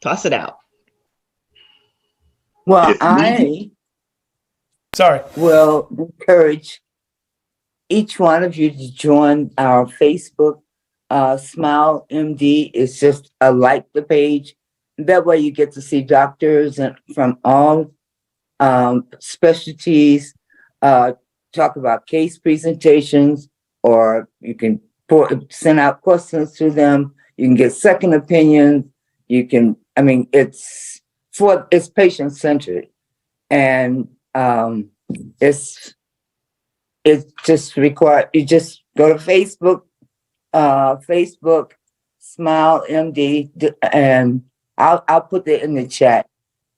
Toss it out. Well, I will encourage each one of you to join our Facebook Smile MD. Is just like the page. That way you get to see doctors and from all specialties, talk about case presentations, or you can send out questions to them. You can get second opinions. You can, it's patient centered, and it's just required. You just go to Facebook Smile MD, and I'll put that in the chat,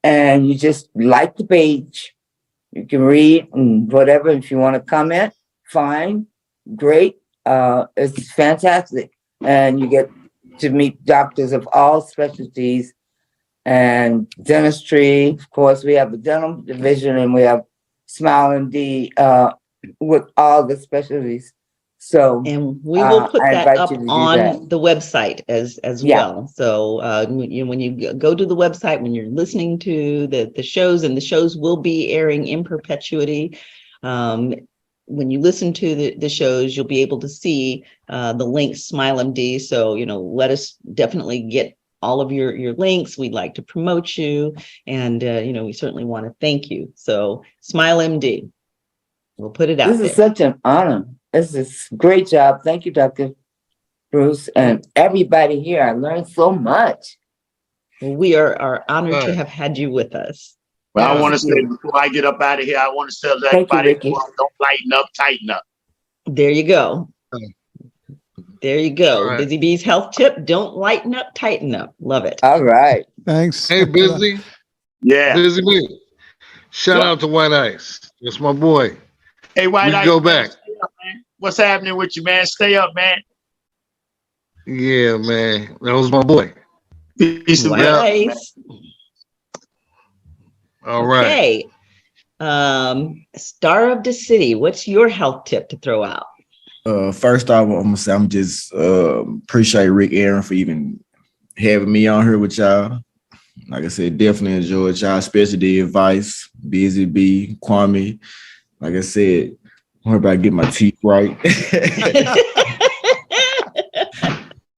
and you just like the page. You can read and whatever. If you want to comment, fine, great. It's fantastic, and you get to meet doctors of all specialties and dentistry. Of course, we have a dental division, and we have Smile MD with all the specialties. So, and we will put that up on the website as well. So when you go to the website, when you're listening to the shows, and the shows will be airing in perpetuity. When you listen to the shows, you'll be able to see the links, Smile MD. So, let us definitely get all of your links. We'd like to promote you, and we certainly want to thank you. So Smile MD, we'll put it out there. This is such an honor. This is a great job. Thank you, Dr. Bruce, and everybody here. I learned so much. We are honored to have had you with us. Well, I want to say, before I get up out of here, I want to tell everybody, don't lighten up, tighten up. There you go. There you go. Right. Busy Bee's health tip: don't lighten up, tighten up. Love it. All right. Thanks. Hey, Busy. Yeah. Busy Bee. Shout out to White Ice. That's my boy. Hey, White Ice. Go back. Stay up, man. What's happening with you, man? Stay up, man. Yeah, man. That was my boy. White Ice. All right. Okay. Starofdacity, what's your health tip to throw out? First off, I'm gonna say I'm just appreciate Rick Aaron for even having me on here with y'all. Like I said, definitely enjoyed y'all, especially the advice. Busy Bee, Kwame. Like I said, I'm about to get my teeth right.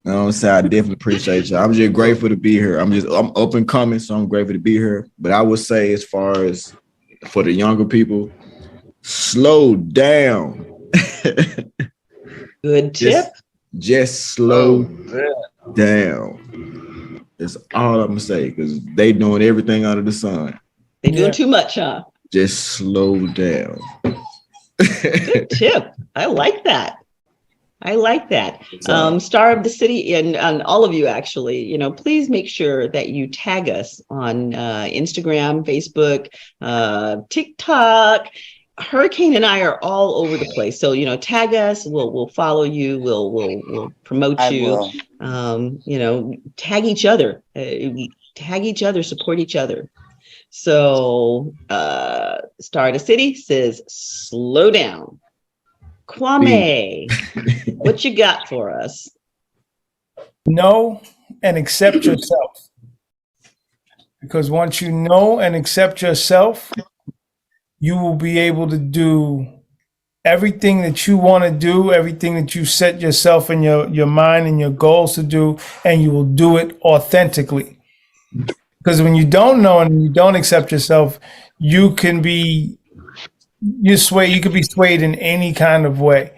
You know what I'm saying? I definitely appreciate y'all. I'm just grateful to be here. I'm up and coming, so I'm grateful to be here. But I would say, as far as for the younger people, slow down. Good tip. Just slow down. That's all I'm gonna say, because they doing everything under the sun. They doing too much, huh? Just slow down. Good tip. I like that. Starofdacity, and all of you, actually, please make sure that you tag us on Instagram, Facebook, TikTok. Hurricane and I are all over the place. So, tag us, we'll follow you, we'll promote you. Tag each other, support each other. So Starofdacity says, slow down. Kwame, what you got for us? Know and accept yourself. Because once you know and accept yourself, you will be able to do everything that you want to do, everything that you set yourself in your mind and your goals to do, and you will do it authentically. Because when you don't know and you don't accept yourself, you can be swayed in any kind of way.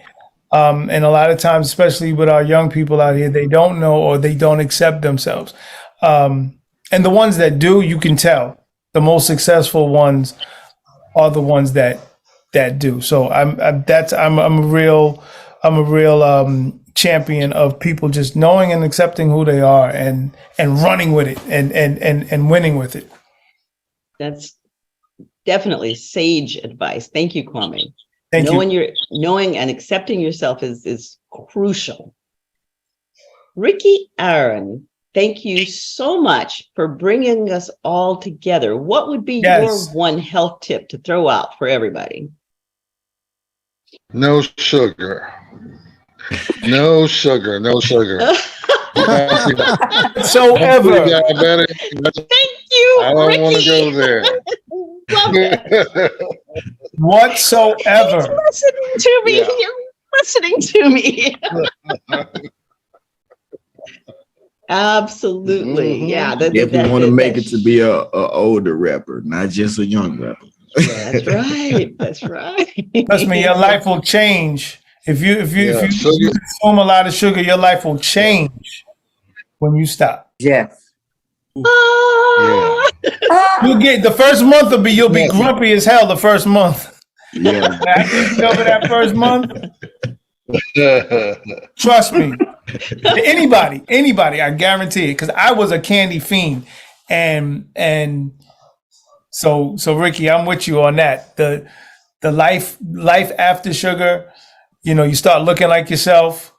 And a lot of times, especially with our young people out here, they don't know or they don't accept themselves. And the ones that do, you can tell. The most successful ones are the ones that do. So I'm a real champion of people just knowing and accepting who they are and running with it and winning with it. That's definitely sage advice. Thank you, Kwame. Thank you. Knowing and accepting yourself is crucial. Ricky Aaron, thank you so much for bringing us all together. What would be your one health tip to throw out for everybody? No sugar. No sugar. No sugar. Whatsoever. Thank you, I don't Ricky. want to go there. Love it. Whatsoever. You're listening to me. Yeah. You're listening to me. Absolutely. Mhm. Yeah. Definitely want to make it to be a older rapper, not just a young rapper. That's right. That's right. Trust me, your life will change. If you consume a lot of sugar, your life will change when you stop. Yes. Ah. You'll get the first month you'll be grumpy as hell the first month. Yeah. After you get over that first month, trust me. Anybody, I guarantee it. Because I was a candy fiend, and so Ricky, I'm with you on that. The life after sugar, you start looking like yourself.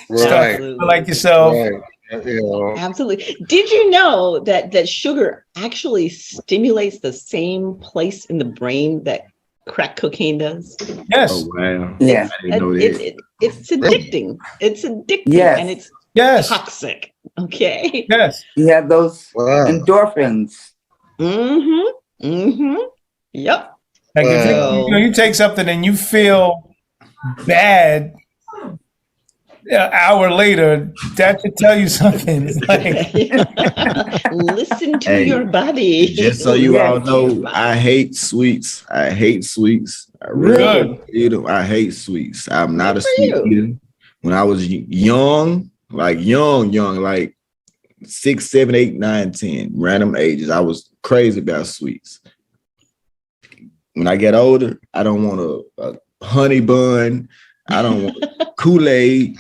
Right. Like yourself. Right. Absolutely. Did you know that sugar actually stimulates the same place in the brain that crack cocaine does? Yes. Oh, wow. Yeah. I didn't know that. It's addicting. It's addicting. Yes. And it's Yes. toxic. Okay. Yes. You have those Wow. endorphins. Mm-hmm. Mm-hmm. Yep. Like if you take something and you feel bad an hour later, that should tell you something. It's like, Listen to Hey, your body. Just so you all Listen to your know, body. I hate sweets. I hate sweets. I Good. really eat them. I hate sweets. I'm not a Good for sweet you. eater. When I was young, like 6, 7, 8, 9, 10, random ages, I was crazy about sweets. When I get older, I don't want a honey bun. I don't want Kool-Aid.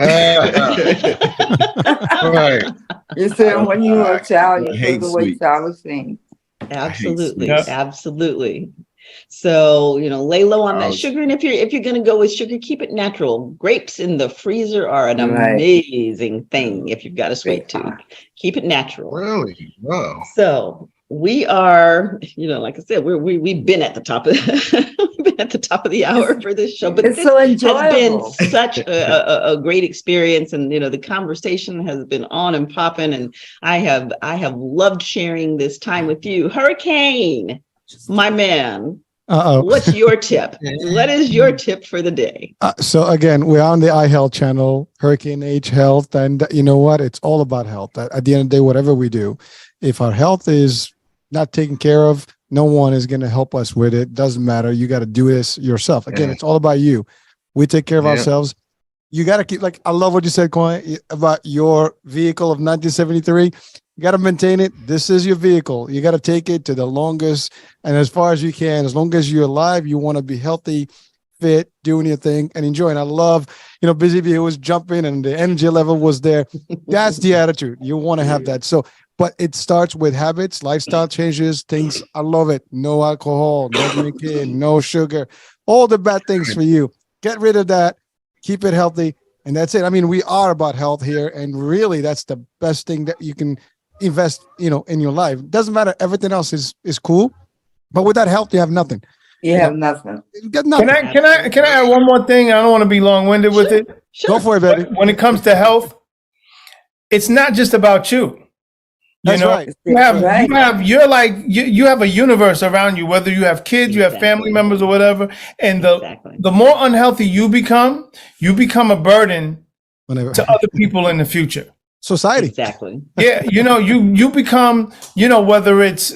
Right. You said when you were a child, I you hate took away sweets. childish things. Absolutely. sweets. Absolutely. So, lay low on that Ouch. sugar. And if you're going to go with sugar, keep it natural. Grapes in the freezer are an Right. amazing thing if you've got a sweet tooth. Keep it natural. Really? Wow. So we are, like I said, we've been at the top of the hour for this show, but It's this so has been enjoyable. such a great experience, and the conversation has been on and popping, and I have loved sharing this time with you. Hurricane, my man, what's your tip? What is your tip for the day? So again, we're on the iHealth channel, Hurricane H Health, and you know what? It's all about health. At the end of the day, whatever we do, if our health is not taken care of, no one is going to help us with it. Doesn't matter. You got to do this yourself. Again, It's all about you. We take care of ourselves. You got to keep, I love what you said, Kwame, about your vehicle of 1973. You got to maintain it. This is your vehicle. You got to take it to the longest and as far as you can. As long as you're alive, you want to be healthy, fit, doing your thing, and enjoying. I love, Busy Bee was jumping and the energy level was there. That's the attitude. You want to have that. So, but it starts with habits, lifestyle changes, things. I love it. No alcohol, no drinking, no sugar, all the bad things for you. Get rid of that. Keep it healthy. And that's it. I mean, we are about health here. And really, that's the best thing that you can invest, in your life. Doesn't matter. Everything else is cool. But without health, you have nothing. You have nothing. You got nothing. Can I add one more thing? I don't want to be long-winded with it. Sure. Go for it, baby. When it comes to health, it's not just about you. That's right. You have a universe around you, whether you have kids, you have family members or whatever. And the more unhealthy you become a burden to other people in the future. Society. Exactly. Yeah. You become, whether it's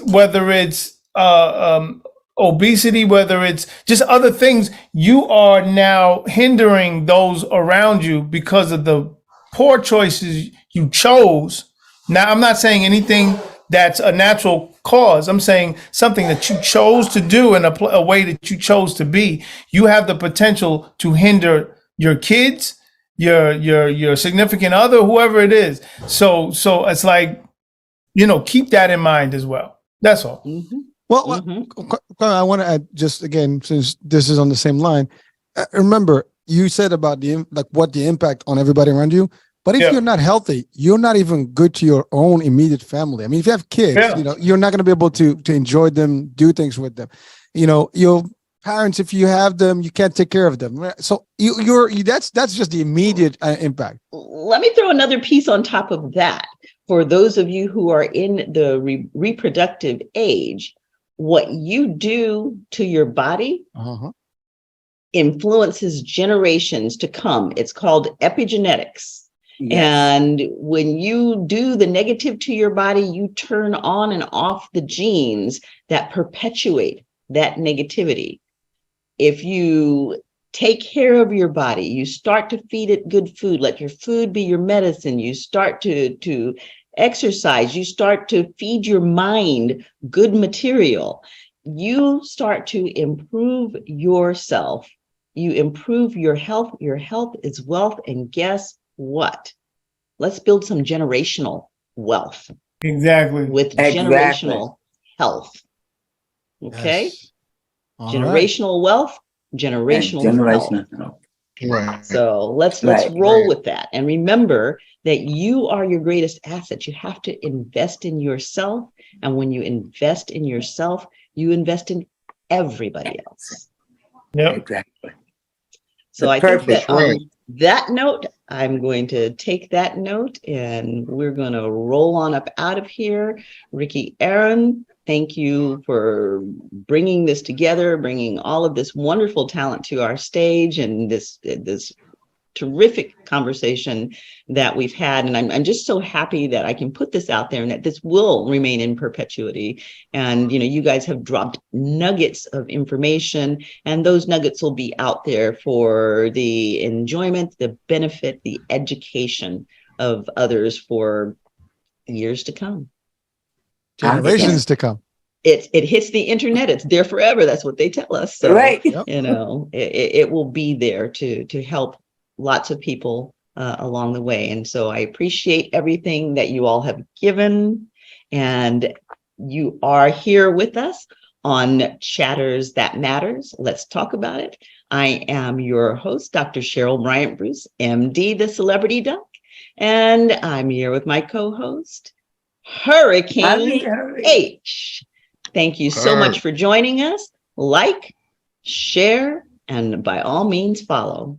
obesity, whether it's just other things, you are now hindering those around you because of the poor choices you chose. Now, I'm not saying anything that's a natural cause. I'm saying something that you chose to do in a way that you chose to be. You have the potential to hinder your kids, your significant other, whoever it is. So it's like, keep that in mind as well. That's all. Mm-hmm. Well, I want to add, just again, since this is on the same line, remember you said about what the impact on everybody around you. But if you're not healthy, you're not even good to your own immediate family. I mean, if you have kids, you're not going to be able to enjoy them, do things with them. Your parents, if you have them, you can't take care of them. So that's just the immediate impact. Let me throw another piece on top of that. For those of you who are in the reproductive age, what you do to your body influences generations to come. It's called epigenetics. Yes. And when you do the negative to your body, you turn on and off the genes that perpetuate that negativity. If you take care of your body, you start to feed it good food, let your food be your medicine, you start to exercise, you start to feed your mind good material, you start to improve yourself, you improve your health. Your health is wealth, and guess what? Let's build some generational wealth. Exactly. With generational health. Okay? Yes. Generational wealth, generational health. Right. So let's roll with that. And remember that you are your greatest asset. You have to invest in yourself. And when you invest in yourself, you invest in everybody else. Yep. Exactly. So I think that on that note, I'm going to take that note and we're going to roll on up out of here. Ricky, Aaron, thank you for bringing this together, bringing all of this wonderful talent to our stage and this terrific conversation that we've had. And I'm just so happy that I can put this out there and that this will remain in perpetuity. And, you guys have dropped nuggets of information, and those nuggets will be out there for the enjoyment, the benefit, the education of others for years to come. Generations to come. It hits the internet. It's there forever. That's what they tell us. So, it will be there to help lots of people along the way. And so I appreciate everything that you all have given. And you are here with us on Chatters That Matters. Let's talk about it. I am your host, Dr. Cheryl Bryant-Bruce, MD, the Celebrity Doc. And I'm here with my co-host, Hurricane H. Thank you so much for joining us. Like, share, and by all means, follow.